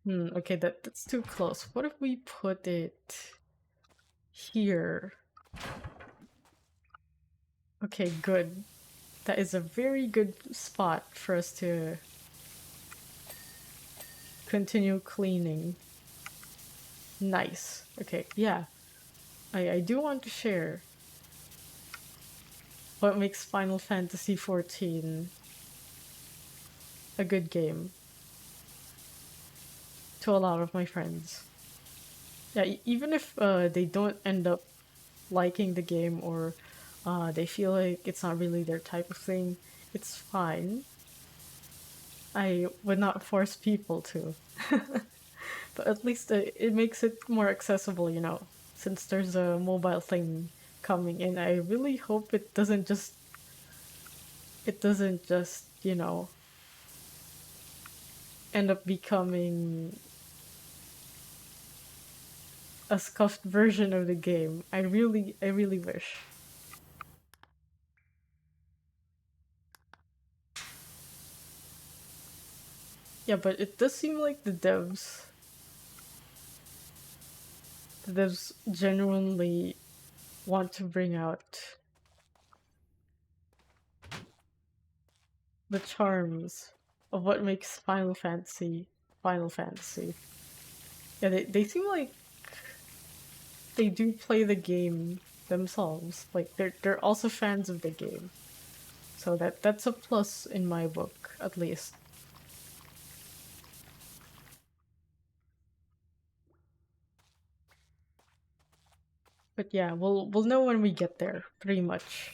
Okay, that's too close. What if we put it here? Okay, good. That is a very good spot for us to continue cleaning. Nice. Okay, yeah. I do want to share what makes Final Fantasy 14 a good game to a lot of my friends. Yeah, even if they don't end up liking the game or they feel like it's not really their type of thing, it's fine. I would not force people to. But at least it makes it more accessible, you know, since there's a mobile thing coming in. I really hope it doesn't just, you know, end up becoming a scuffed version of the game. I really wish. Yeah, but it does seem like the devs genuinely want to bring out the charms of what makes Final Fantasy. Yeah, they seem like they do play the game themselves. Like they're also fans of the game. So that's a plus in my book, at least. But yeah, we'll know when we get there, pretty much.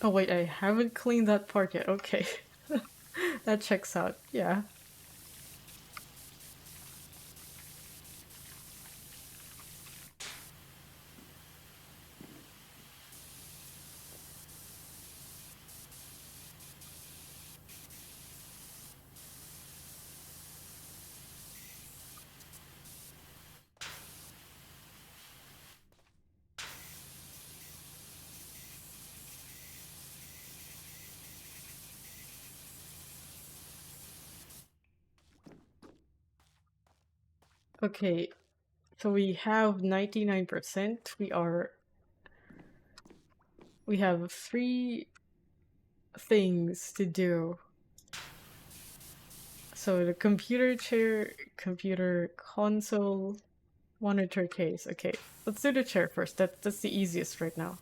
Oh wait, I haven't cleaned that part yet. Okay. That checks out. Yeah. Okay. So we have 99%. We have three things to do. So the computer chair, computer console, monitor case. Okay, let's do the chair first. That's the easiest right now.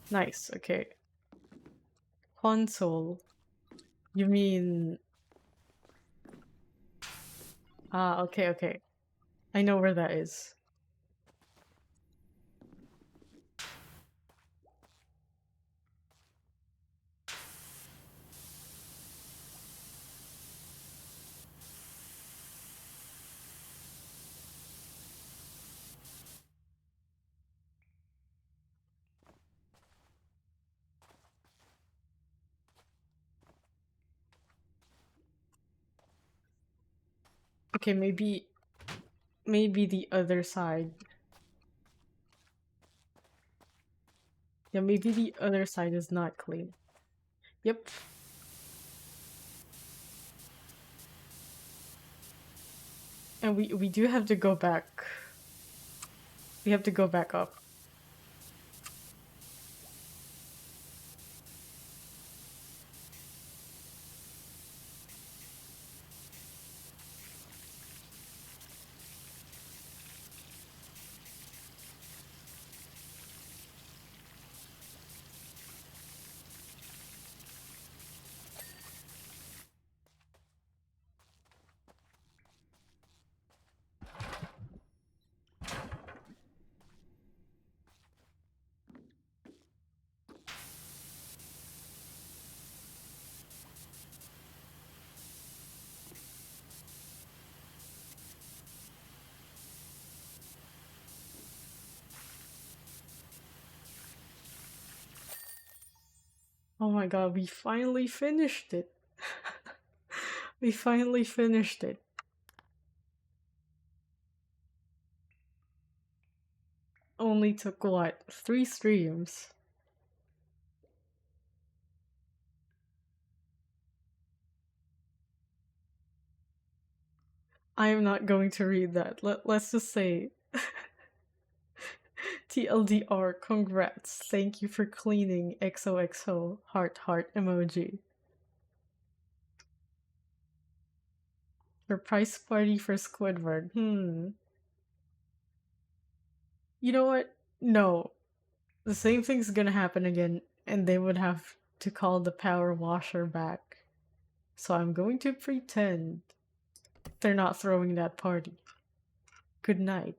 Nice. Okay. Console. You mean okay, okay. I know where that is. Okay, maybe the other side. Yeah, maybe the other side is not clean. Yep. And we do have to go back. We have to go back up. Oh my god, we finally finished it. We finally finished it. Only took what? 3 streams. I am not going to read that. Let's just say TLDR, congrats. Thank you for cleaning XOXO heart heart emoji. Surprise party for Squidward. You know what? No. The same thing's gonna happen again, and they would have to call the power washer back. So I'm going to pretend they're not throwing that party. Good night.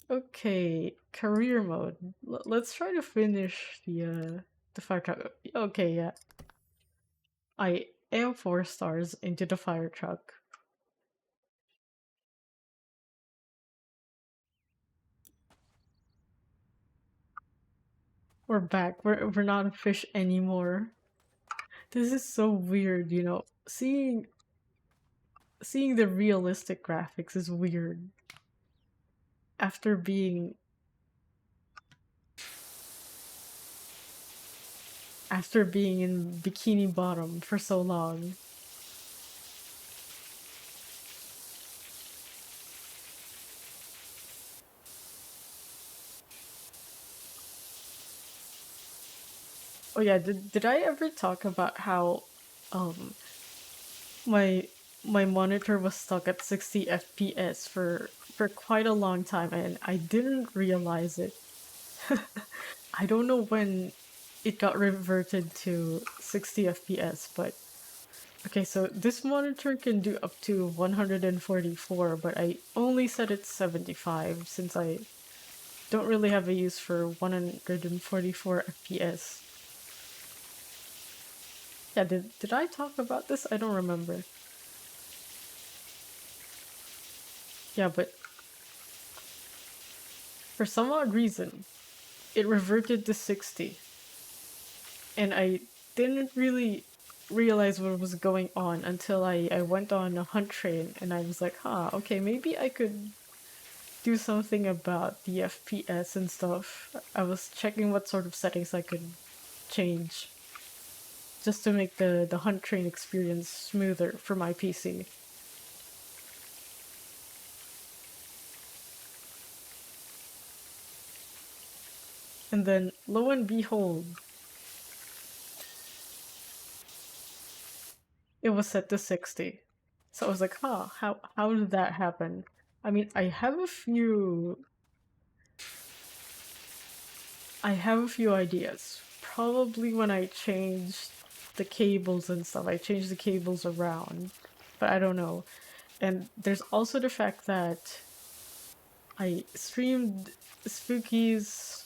Okay, career mode. Let's try to finish the fire truck. Okay, yeah. I am 4 stars into the fire truck. We're back. We're not a fish anymore. This is so weird, you know. Seeing the realistic graphics is weird. After being in Bikini Bottom for so long. Oh yeah, did I ever talk about how um my monitor was stuck at 60 FPS for quite a long time and I didn't realize it. I don't know when it got reverted to 60 FPS, but okay, so this monitor can do up to 144, but I only set it 75 since I don't really have a use for 144 FPS. Yeah, did I talk about this? I don't remember. Yeah, but for some odd reason, it reverted to 60. And I didn't really realize what was going on until I went on a hunt train and I was like, huh, okay, maybe I could do something about the FPS and stuff. I was checking what sort of settings I could change just to make the hunt train experience smoother for my PC. And then, lo and behold, it was set to 60. So I was like, huh, how did that happen? I mean, I have a few ideas. Probably when I changed the cables and stuff, I changed the cables around, but I don't know. And there's also the fact that I streamed Spooky's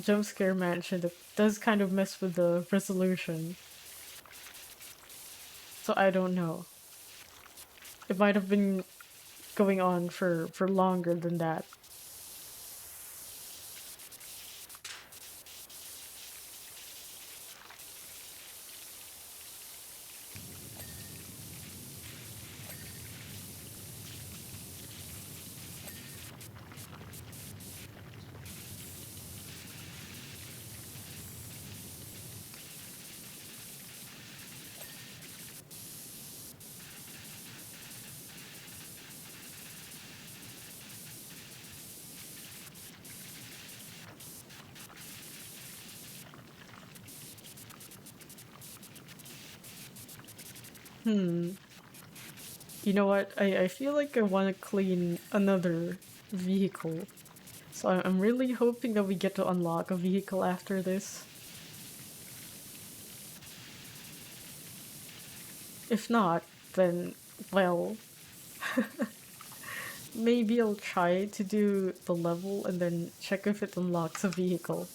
Jump Scare Mansion that does kind of mess with the resolution. So I don't know. It might have been going on for longer than that. Hmm. You know what? I feel like I want to clean another vehicle. So I'm really hoping that we get to unlock a vehicle after this. If not, then, well, maybe I'll try to do the level and then check if it unlocks a vehicle.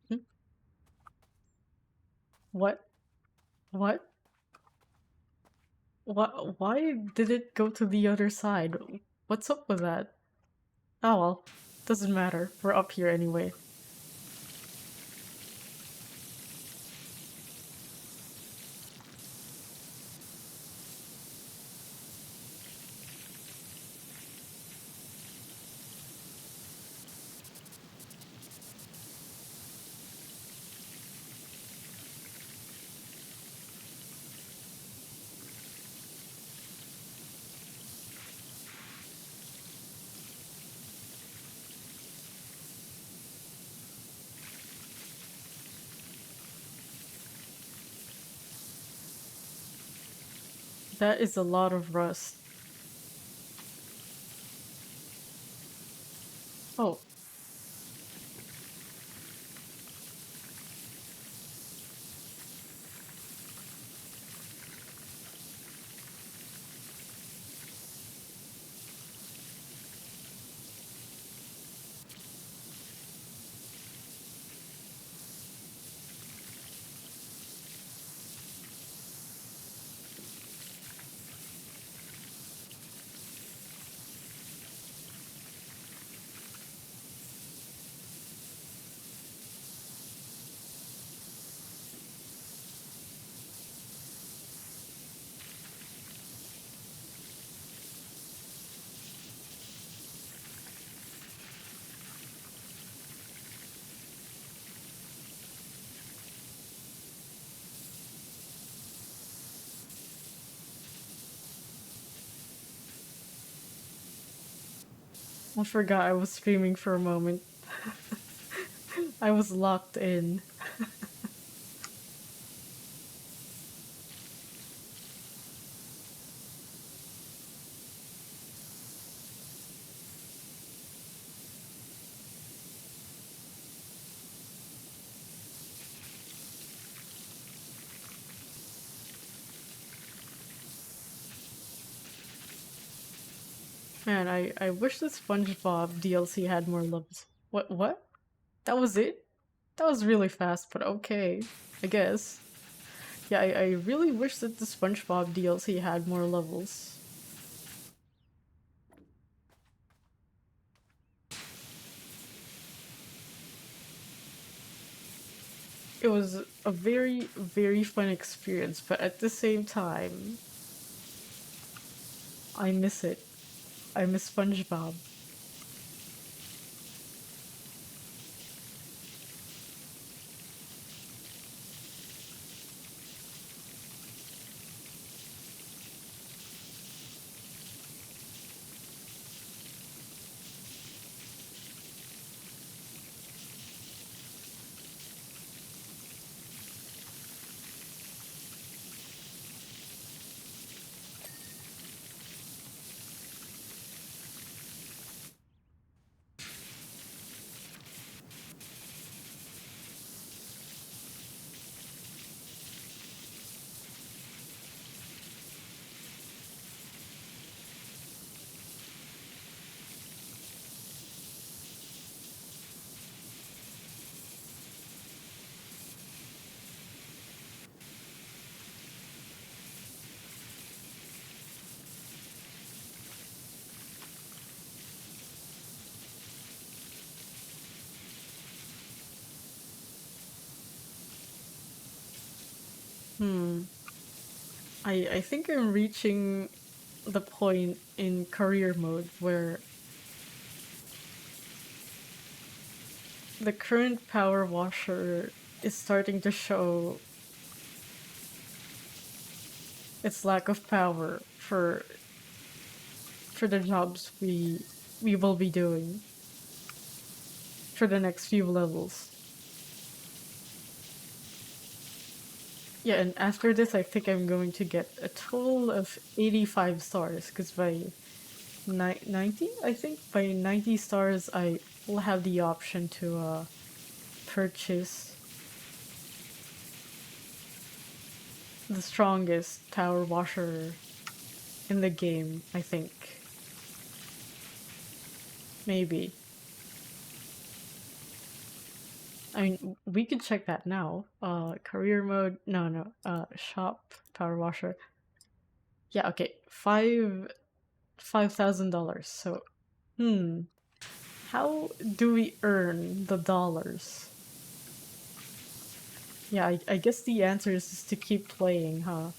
Hmm? What? What? What? Why did it go to the other side? What's up with that? Oh well, doesn't matter. We're up here anyway. That is a lot of rust. Oh, I forgot I was streaming for a moment. I was locked in. Man, I wish the SpongeBob DLC had more levels. What? That was it? That was really fast, but okay. I guess. Yeah, I really wish that the SpongeBob DLC had more levels. It was a very, very fun experience, but at the same time, I miss it. I miss SpongeBob. Hmm. I think I'm reaching the point in career mode where the current power washer is starting to show its lack of power for the jobs we will be doing for the next few levels. Yeah, and after this, I think I'm going to get a total of 85 stars, because by 90, I think by 90 stars, I will have the option to purchase the strongest power washer in the game, I think. Maybe. I mean, we could check that now. Career mode, no. Shop, power washer. Yeah, okay, $5,000. So, hmm, how do we earn the dollars? Yeah, I guess the answer is just to keep playing, huh?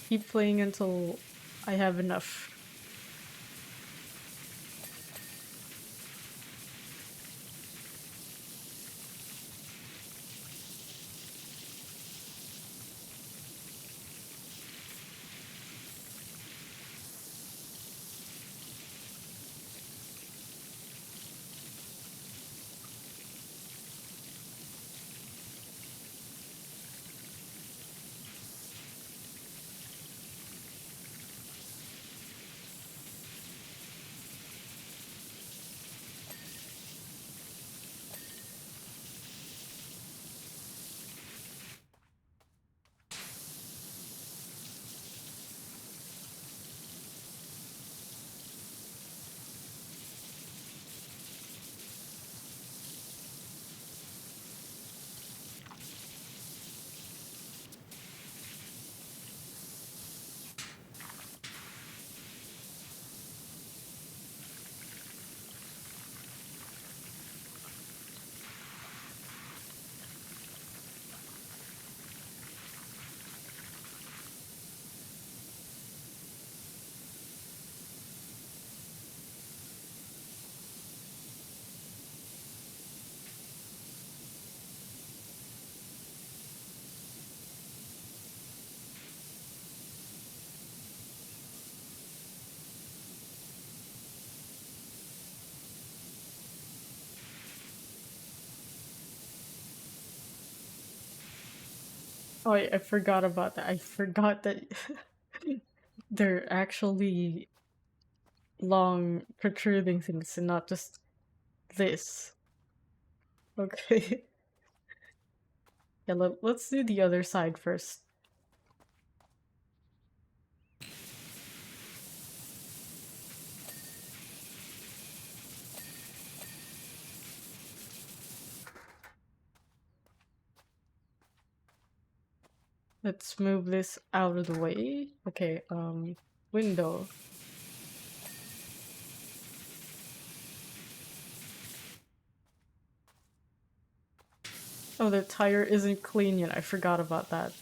Keep playing until I have enough. Oh, I forgot about that. I forgot that they're actually long protruding things and not just this. Okay. Yeah, let's do the other side first. Let's move this out of the way. Okay, window. Oh, the tire isn't clean yet. I forgot about that.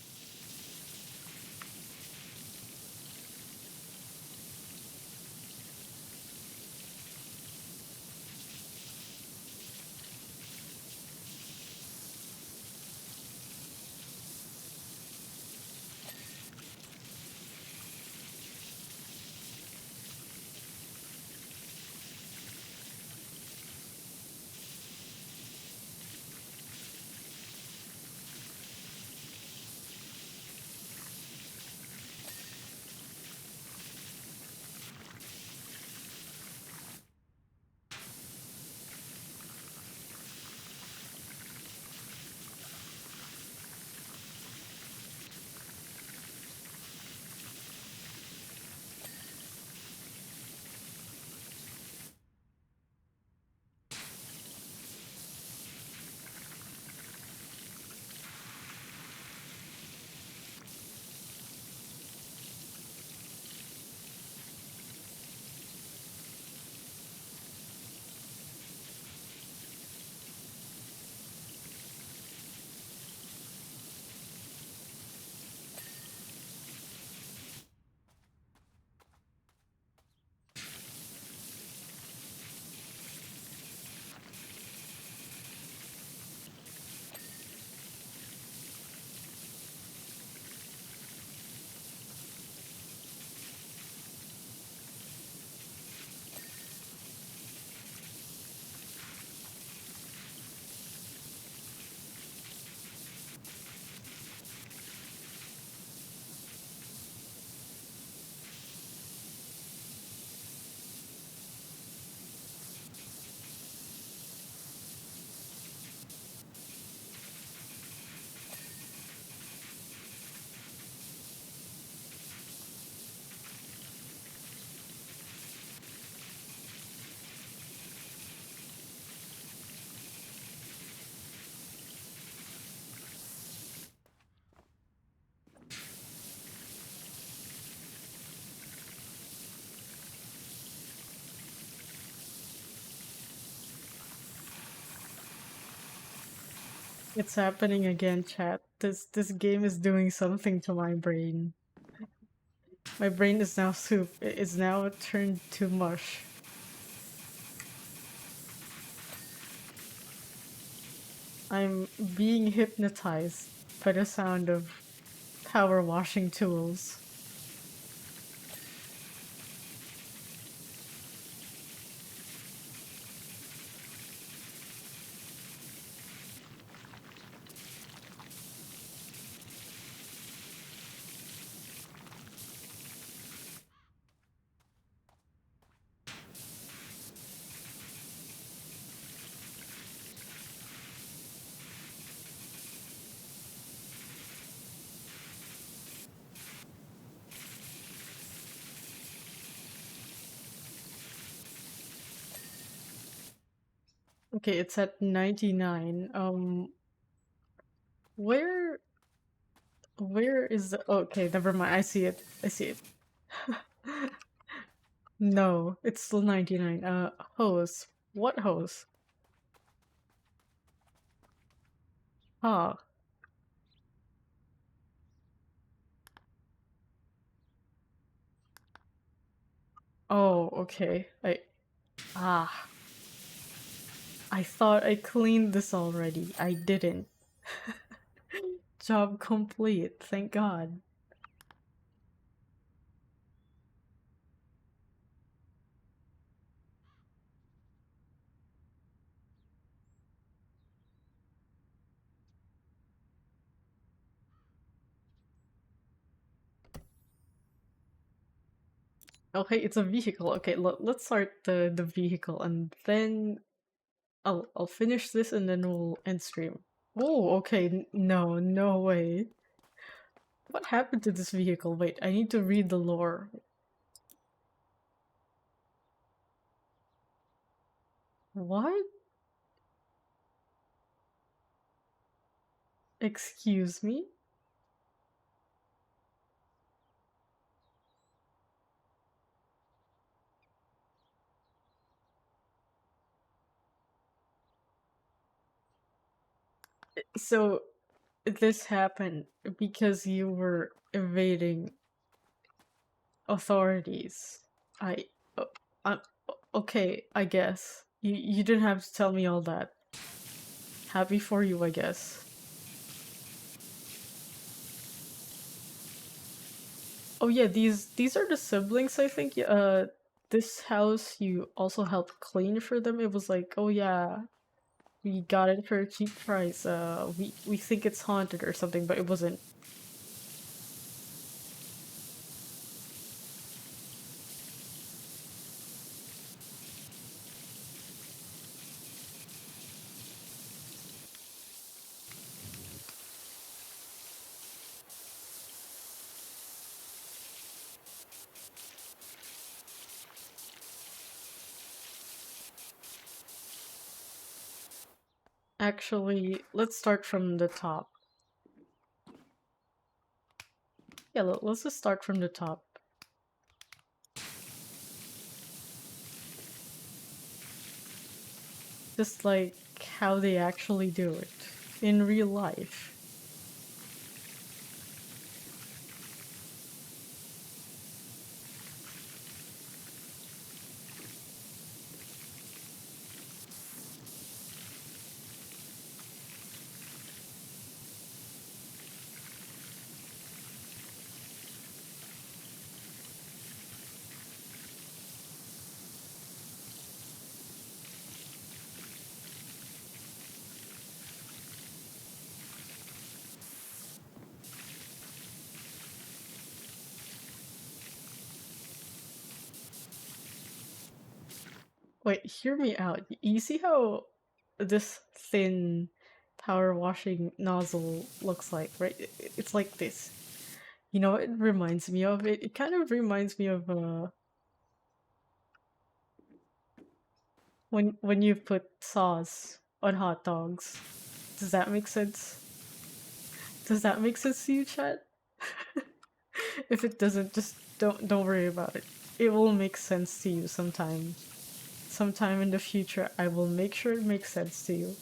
It's happening again, chat. This game is doing something to my brain. My brain is now soup. It is now turned to mush. I'm being hypnotized by the sound of power washing tools. Okay, it's at 99. Where is the okay, never mind. I see it. I see it. No, it's still 99. Hose. What hose? Ah. Oh, okay. Ah. I thought I cleaned this already. I didn't. Job complete. Thank God. Okay, it's a vehicle. Okay, let's start the vehicle and then I'll finish this and then we'll end stream. Oh, okay. No, no way. What happened to this vehicle? Wait, I need to read the lore. What? Excuse me? So this happened because you were evading authorities. I, uh, I okay, I guess. You didn't have to tell me all that. Happy for you, I guess. Oh yeah, these are the siblings, I think. This house you also helped clean for them. It was like, oh yeah, we got it for a cheap price. We think it's haunted or something, but it wasn't. Actually, let's start from the top. Yeah, let's just start from the top. Just like how they actually do it in real life. Wait, hear me out. You see how this thin power washing nozzle looks like, right? It's like this. You know, it reminds me of it. It kind of reminds me of when you put sauce on hot dogs. Does that make sense? Does that make sense to you, chat? If it doesn't, just don't worry about it. It will make sense to you sometime. Sometime in the future, I will make sure it makes sense to you.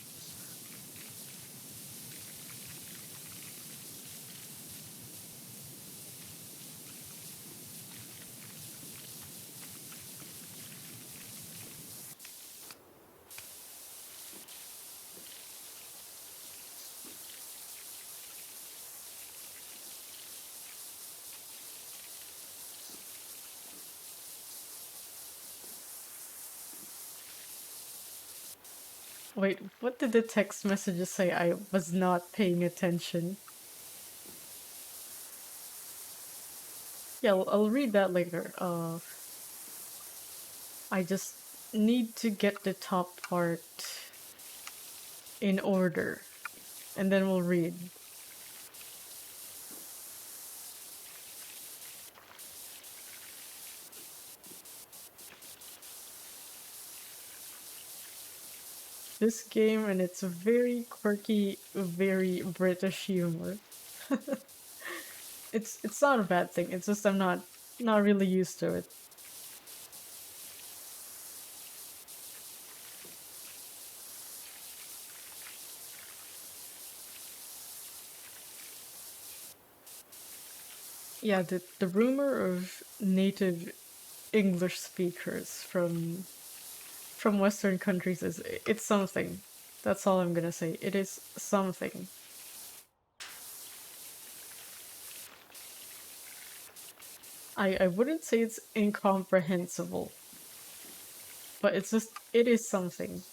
Wait, what did the text messages say? I was not paying attention. Yeah, I'll read that later. I just need to get the top part in order, and then we'll read. This game and its very quirky, very British humor. It's not a bad thing. It's just I'm not really used to it. Yeah, the rumor of native English speakers from Western countries is it's something. That's all I'm gonna say. It is something. I wouldn't say it's incomprehensible, but it's just it is something.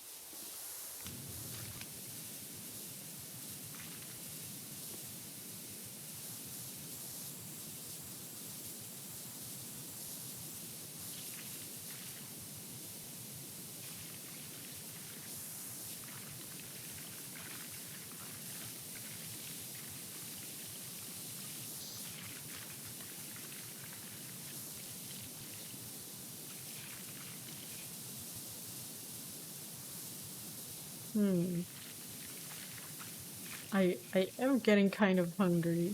Hmm. I am getting kind of hungry.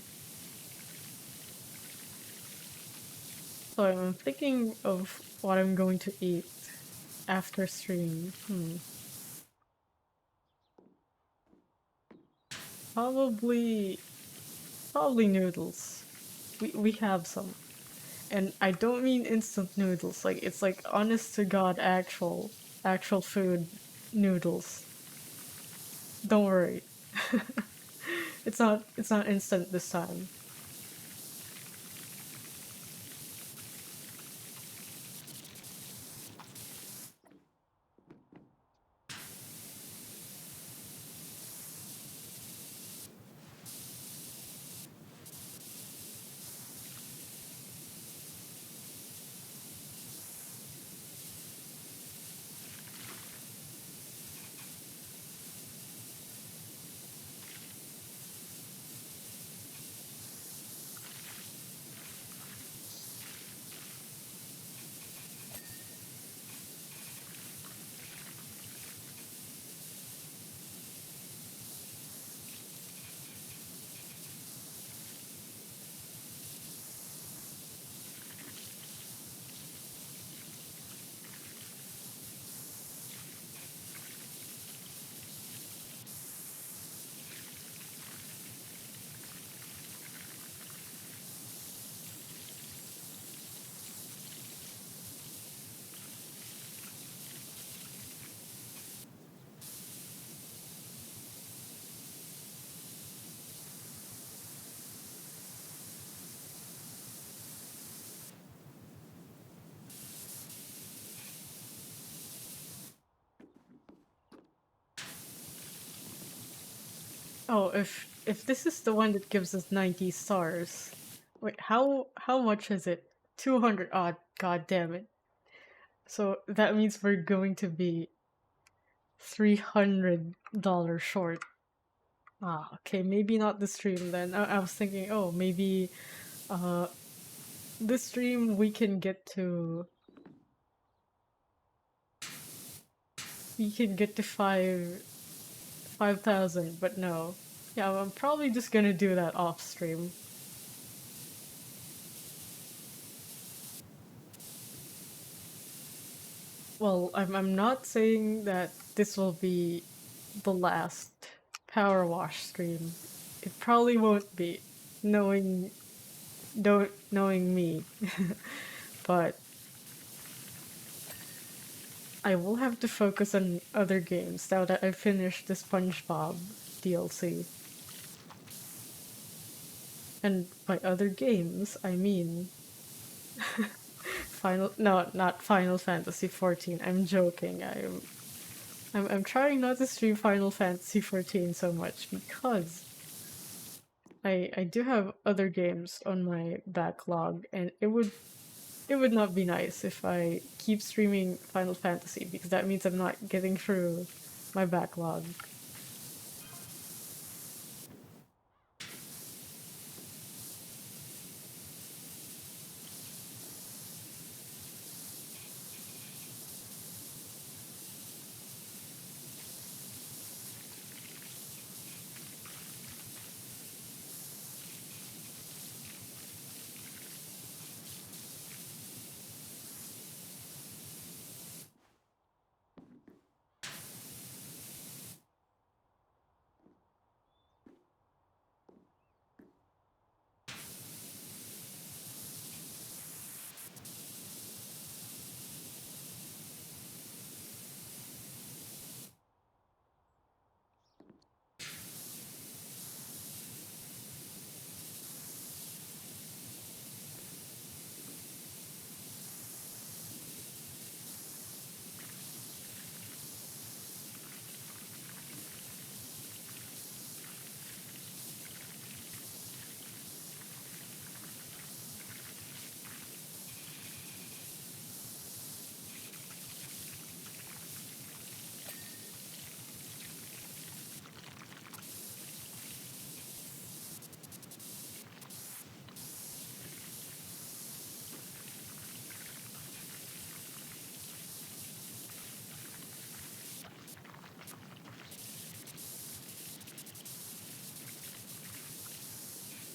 So I'm thinking of what I'm going to eat after stream. Probably probably noodles. We have some. And I don't mean instant noodles. Like it's like honest to God actual food noodles. Don't worry. It's not instant this time. Oh, if this is the one that gives us 90 stars. Wait, how much is it? 200 odd, god damn it. So that means we're going to be $300 short. Ah, okay, maybe not the stream then. I was thinking, oh, maybe uh this stream we can get to five thousand, but no. Yeah, I'm probably just gonna do that off stream. Well, I'm not saying that this will be the last power wash stream. It probably won't be, knowing don't knowing me. But I will have to focus on other games now that I finished the SpongeBob DLC. And by other games, I mean not Final Fantasy 14. I'm joking. I'm trying not to stream Final Fantasy 14 so much because I do have other games on my backlog, and it would not be nice if I keep streaming Final Fantasy because that means I'm not getting through my backlog.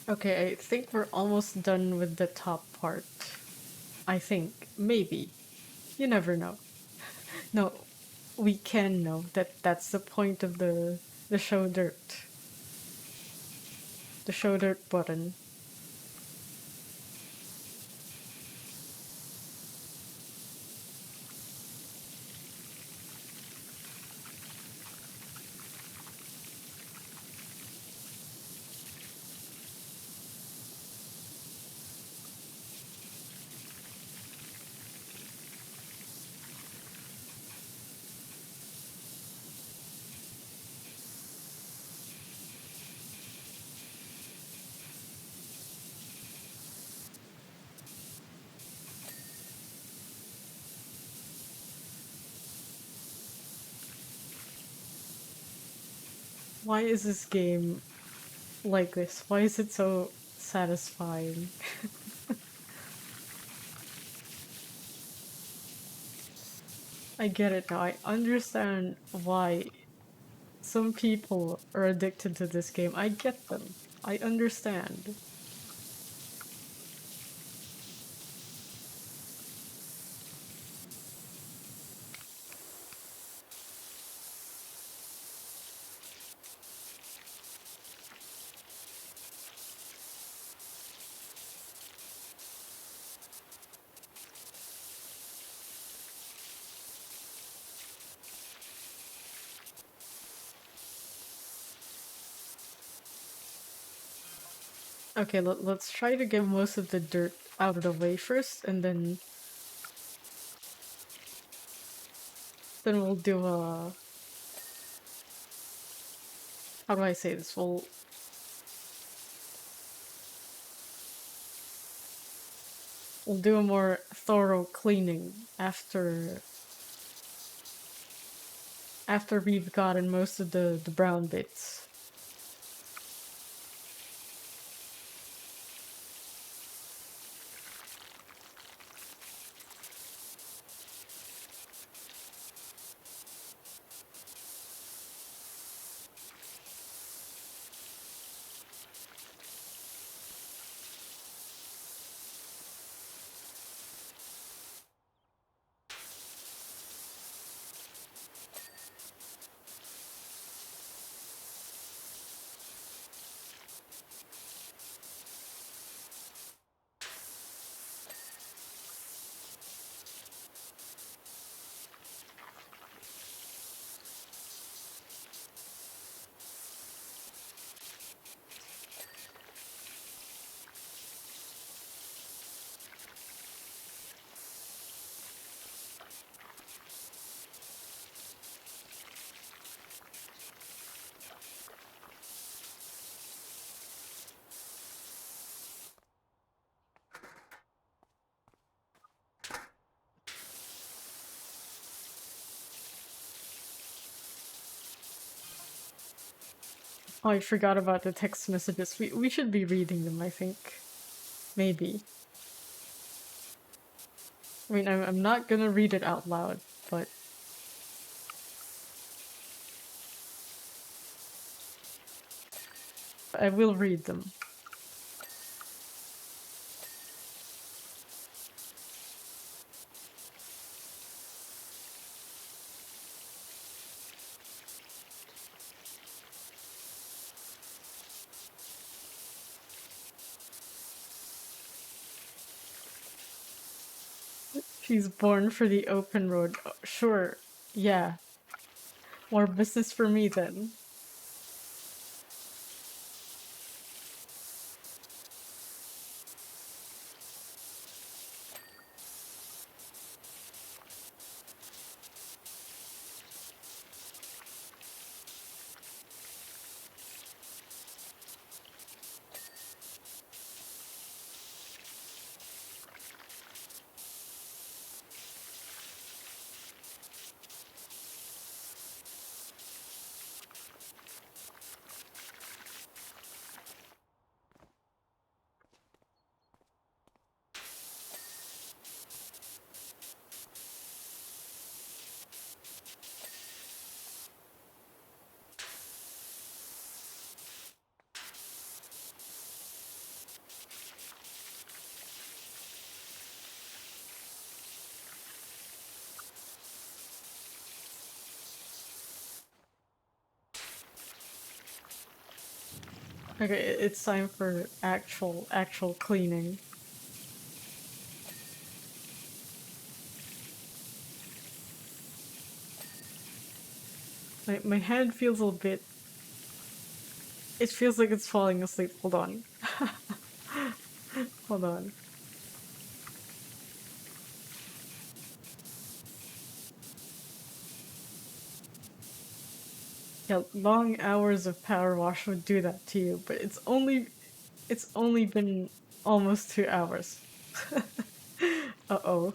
Okay, I think we're almost done with the top part. I think. Maybe. You never know. No, we can know that that's the point of the show dirt. The show dirt button. Why is this game like this? Why is it so satisfying? I get it now. I understand why some people are addicted to this game. I get them. I understand. Okay, let's try to get most of the dirt out of the way first, and then we'll do a, how do I say this? We'll do a more thorough cleaning after we've gotten most of the brown bits. Oh, I forgot about the text messages. We should be reading them, I think. Maybe. I mean, I'm not gonna read it out loud, but I will read them. She's born for the open road. Oh, sure, yeah. More business for me then. Okay, it's time for actual cleaning. My head feels a bit. It feels like it's falling asleep. Hold on. Hold on. Yeah, long hours of power wash would do that to you, but it's only been almost 2 hours. Uh-oh.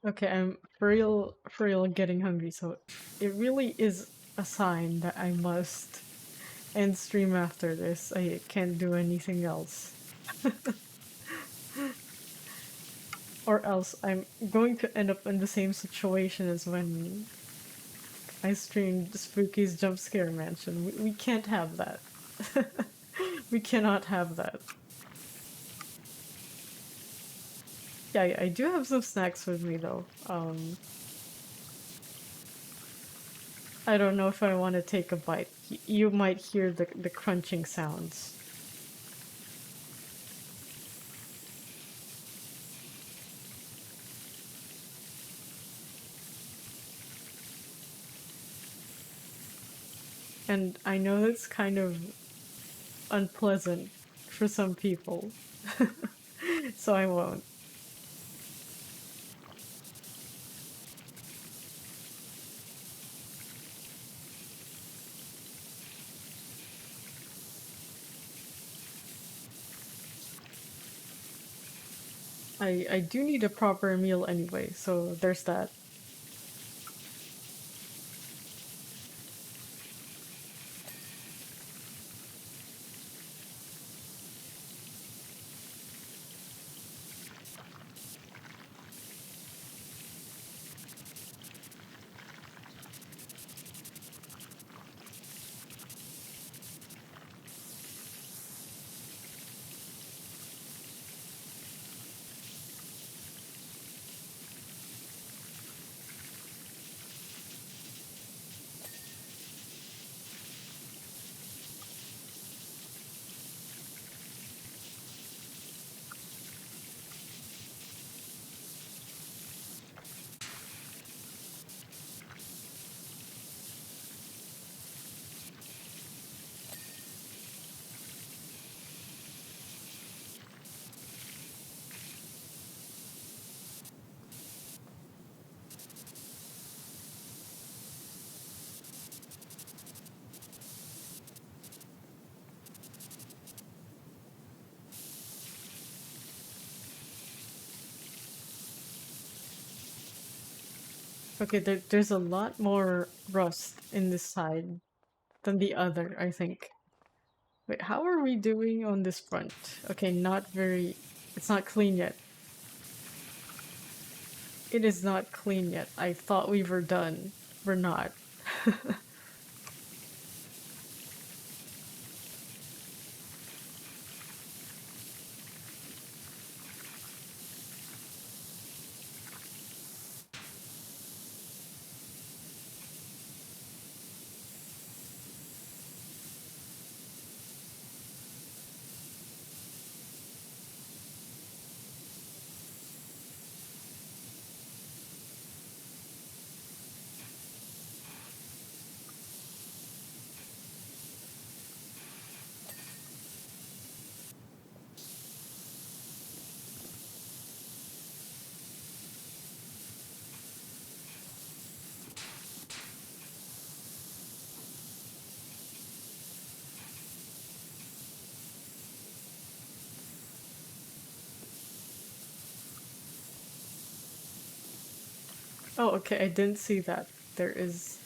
Okay, I'm for real getting hungry, so it really is a sign that I must end stream after this. I can't do anything else. Or else I'm going to end up in the same situation as when I streamed Spooky's Jump Scare Mansion. We can't have that. We cannot have that. Yeah, I do have some snacks with me though. I don't know if I want to take a bite. You might hear the crunching sounds. And I know it's kind of unpleasant for some people, so I won't. I do need a proper meal anyway, so there's that. Okay, there's a lot more rust in this side than the other, I think. Wait, how are we doing on this front? Okay, not very... It's not clean yet. It is not clean yet. I thought we were done. We're not. Oh, okay, I didn't see that. There is...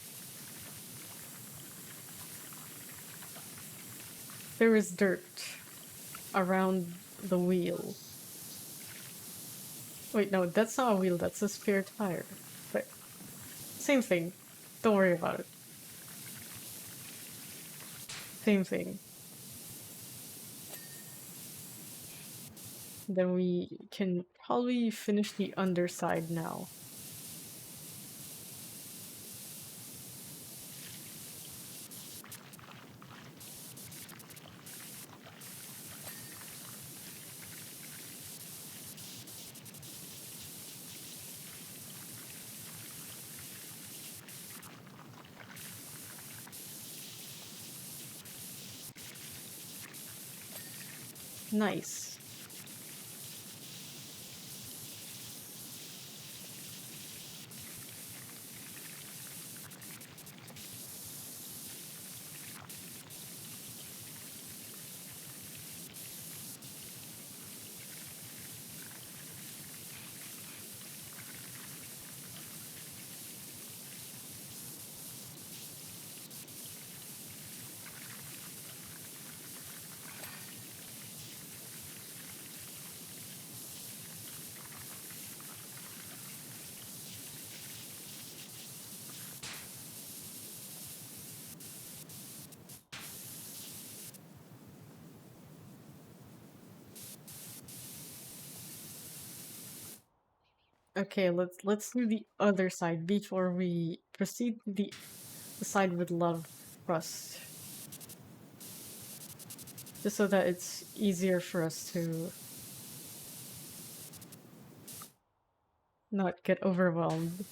There is dirt around the wheel. Wait, no, that's not a wheel, that's a spare tire. But same thing. Don't worry about it. Same thing. Then we can probably finish the underside now. Nice. Okay, let's do the other side before we proceed to the side with a lot of rust. Just so that it's easier for us to not get overwhelmed.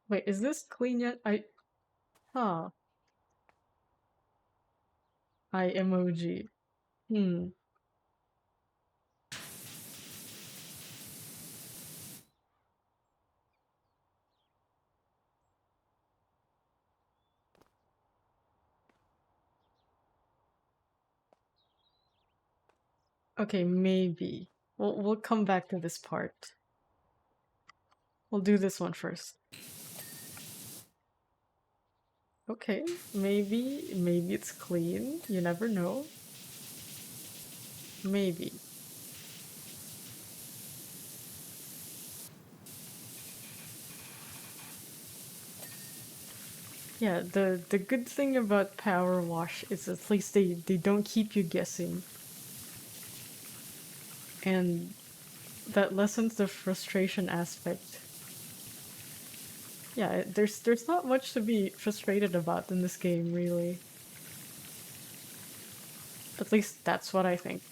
Wait, is this clean yet? Huh. I emoji. Hmm. Okay, maybe. We'll come back to this part. We'll do this one first. Okay, maybe it's clean. You never know. Maybe. Yeah, the good thing about Power Wash is at least they don't keep you guessing. And that lessens the frustration aspect. Yeah, there's not much to be frustrated about in this game, really. At least that's what I think.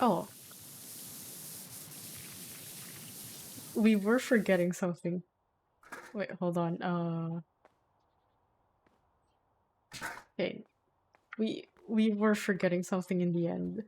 Oh, we were forgetting something. Wait, hold on. Okay, we were forgetting something in the end.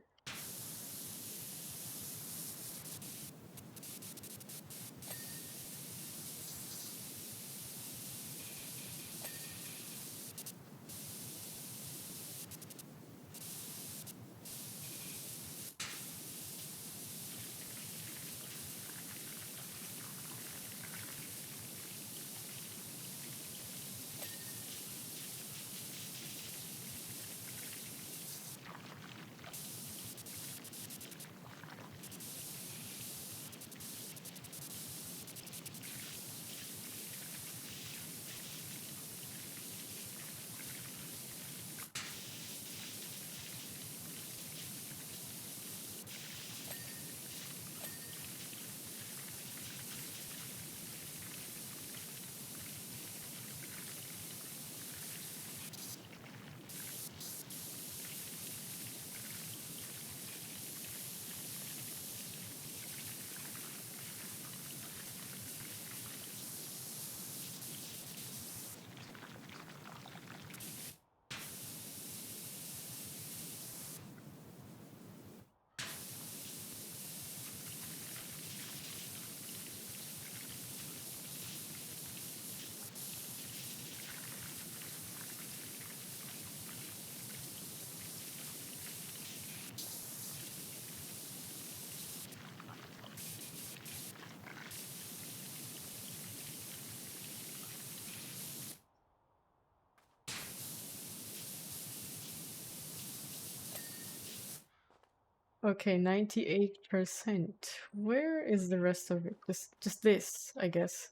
Okay, 98%. Where is the rest of it? Just this, I guess.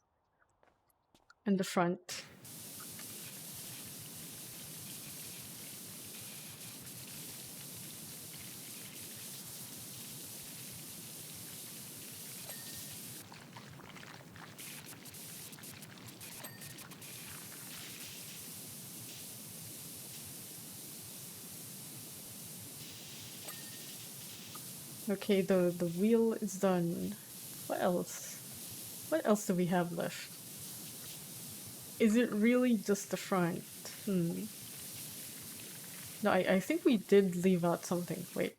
And the front. Okay, the wheel is done. What else? What else do we have left? Is it really just the front? Hmm. No, I think we did leave out something. Wait.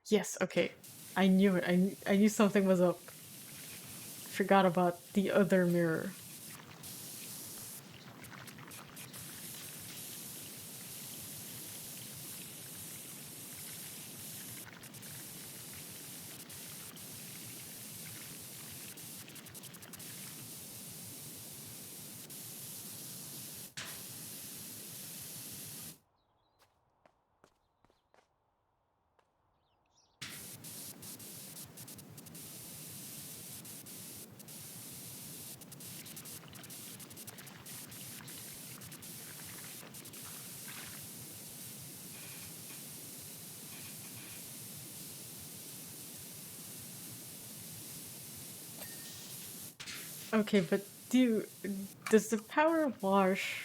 Yes, okay. I knew it. I knew something was up. Forgot about the other mirror. Okay, but does the power wash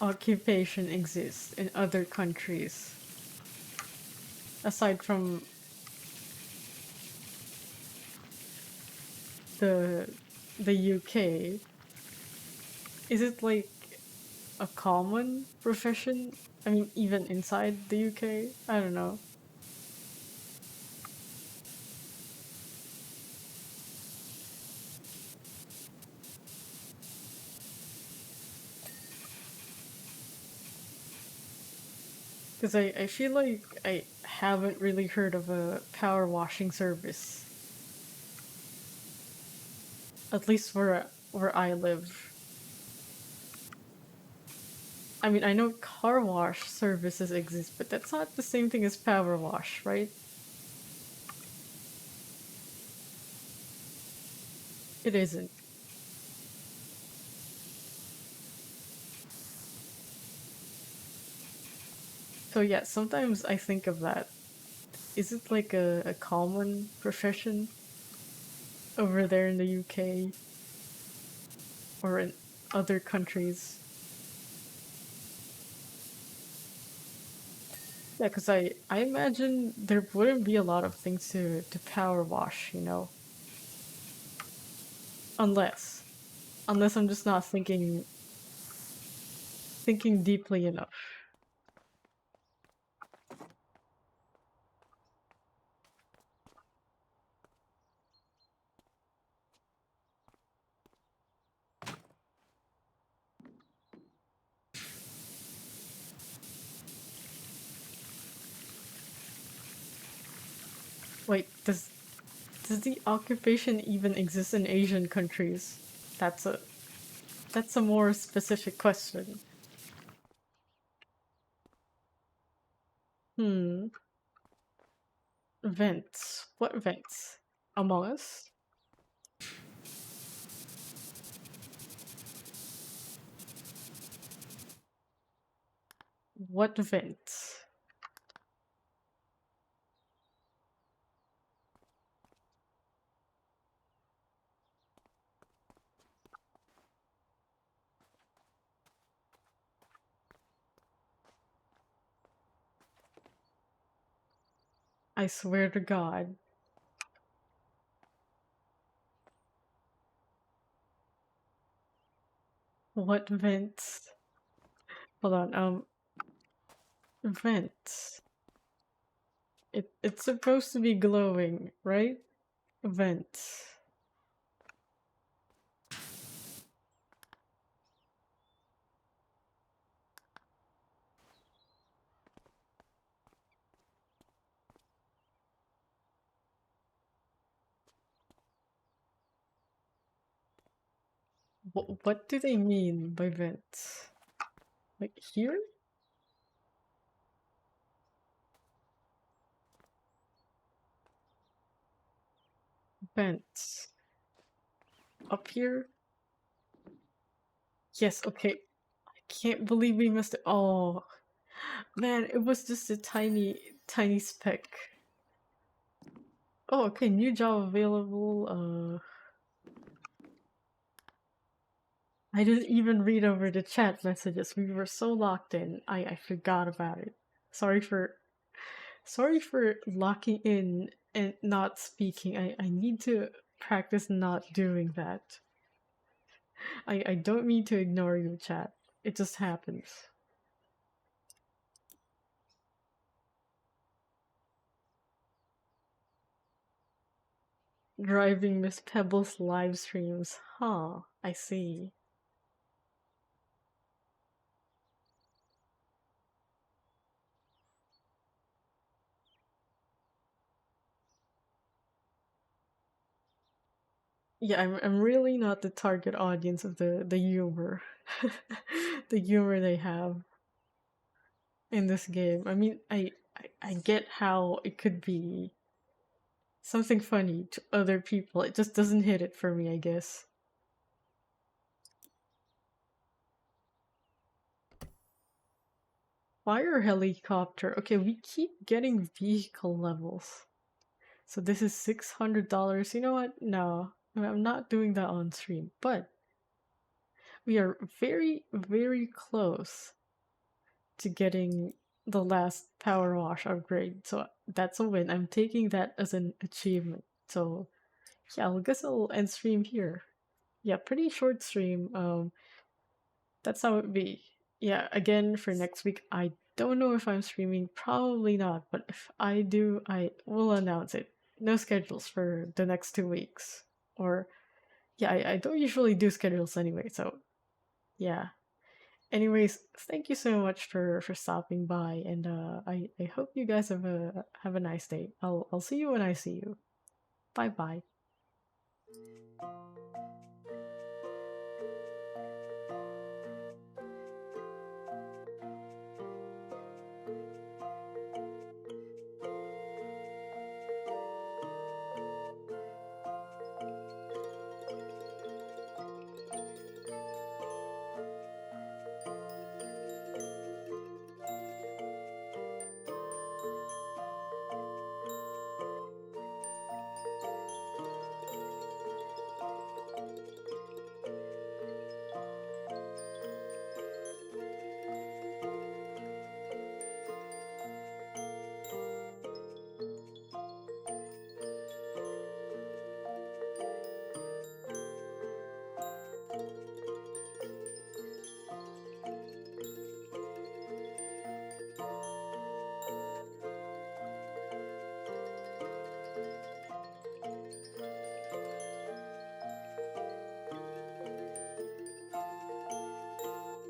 occupation exist in other countries aside from the the UK? Is it like a common profession? I mean, even inside the UK? I don't know. Because I feel like I haven't really heard of a power washing service, at least where I live. I mean, I know car wash services exist, but that's not the same thing as power wash, right? It isn't. So yeah, sometimes I think of that. Is it like a common profession over there in the UK or in other countries? Yeah, because I imagine there wouldn't be a lot of things to power wash, you know, unless unless I'm just not thinking deeply enough. Wait, does the occupation even exist in Asian countries? That's a that's a more specific question. Hmm. Vents. What vents? Among Us? What vents? I swear to God. What vents? Hold on, vents. It's supposed to be glowing, right? Vents. What do they mean by vents? Like here? vents. Up here? Yes, okay. I can't believe we missed it. Oh, man, it was just a tiny, tiny speck. Oh, okay, new job available. I didn't even read over the chat messages. We were so locked in. I forgot about it. Sorry for Sorry for locking in and not speaking. I need to practice not doing that. I don't mean to ignore you, chat. It just happens. Driving Miss Pebble's live streams. Huh, I see. Yeah, I'm really not the target audience of the humor. The humor they have in this game. I mean, I get how it could be something funny to other people. It just doesn't hit it for me, I guess. Fire helicopter. Okay, we keep getting vehicle levels. So this is $600. You know what? No, I'm not doing that on stream. But we are very, very close to getting the last power wash upgrade. So that's a win. I'm taking that as an achievement. So yeah, I guess I'll end stream here. Yeah, pretty short stream. That's how it be. Yeah, again for next week, I don't know if I'm streaming. Probably not, but if I do, I will announce it. No schedules for the next 2 weeks. Or yeah, I don't usually do schedules anyway. So yeah. Anyways, thank you so much for stopping by, and I hope you guys have a nice day. I'll see you when I see you. Bye bye.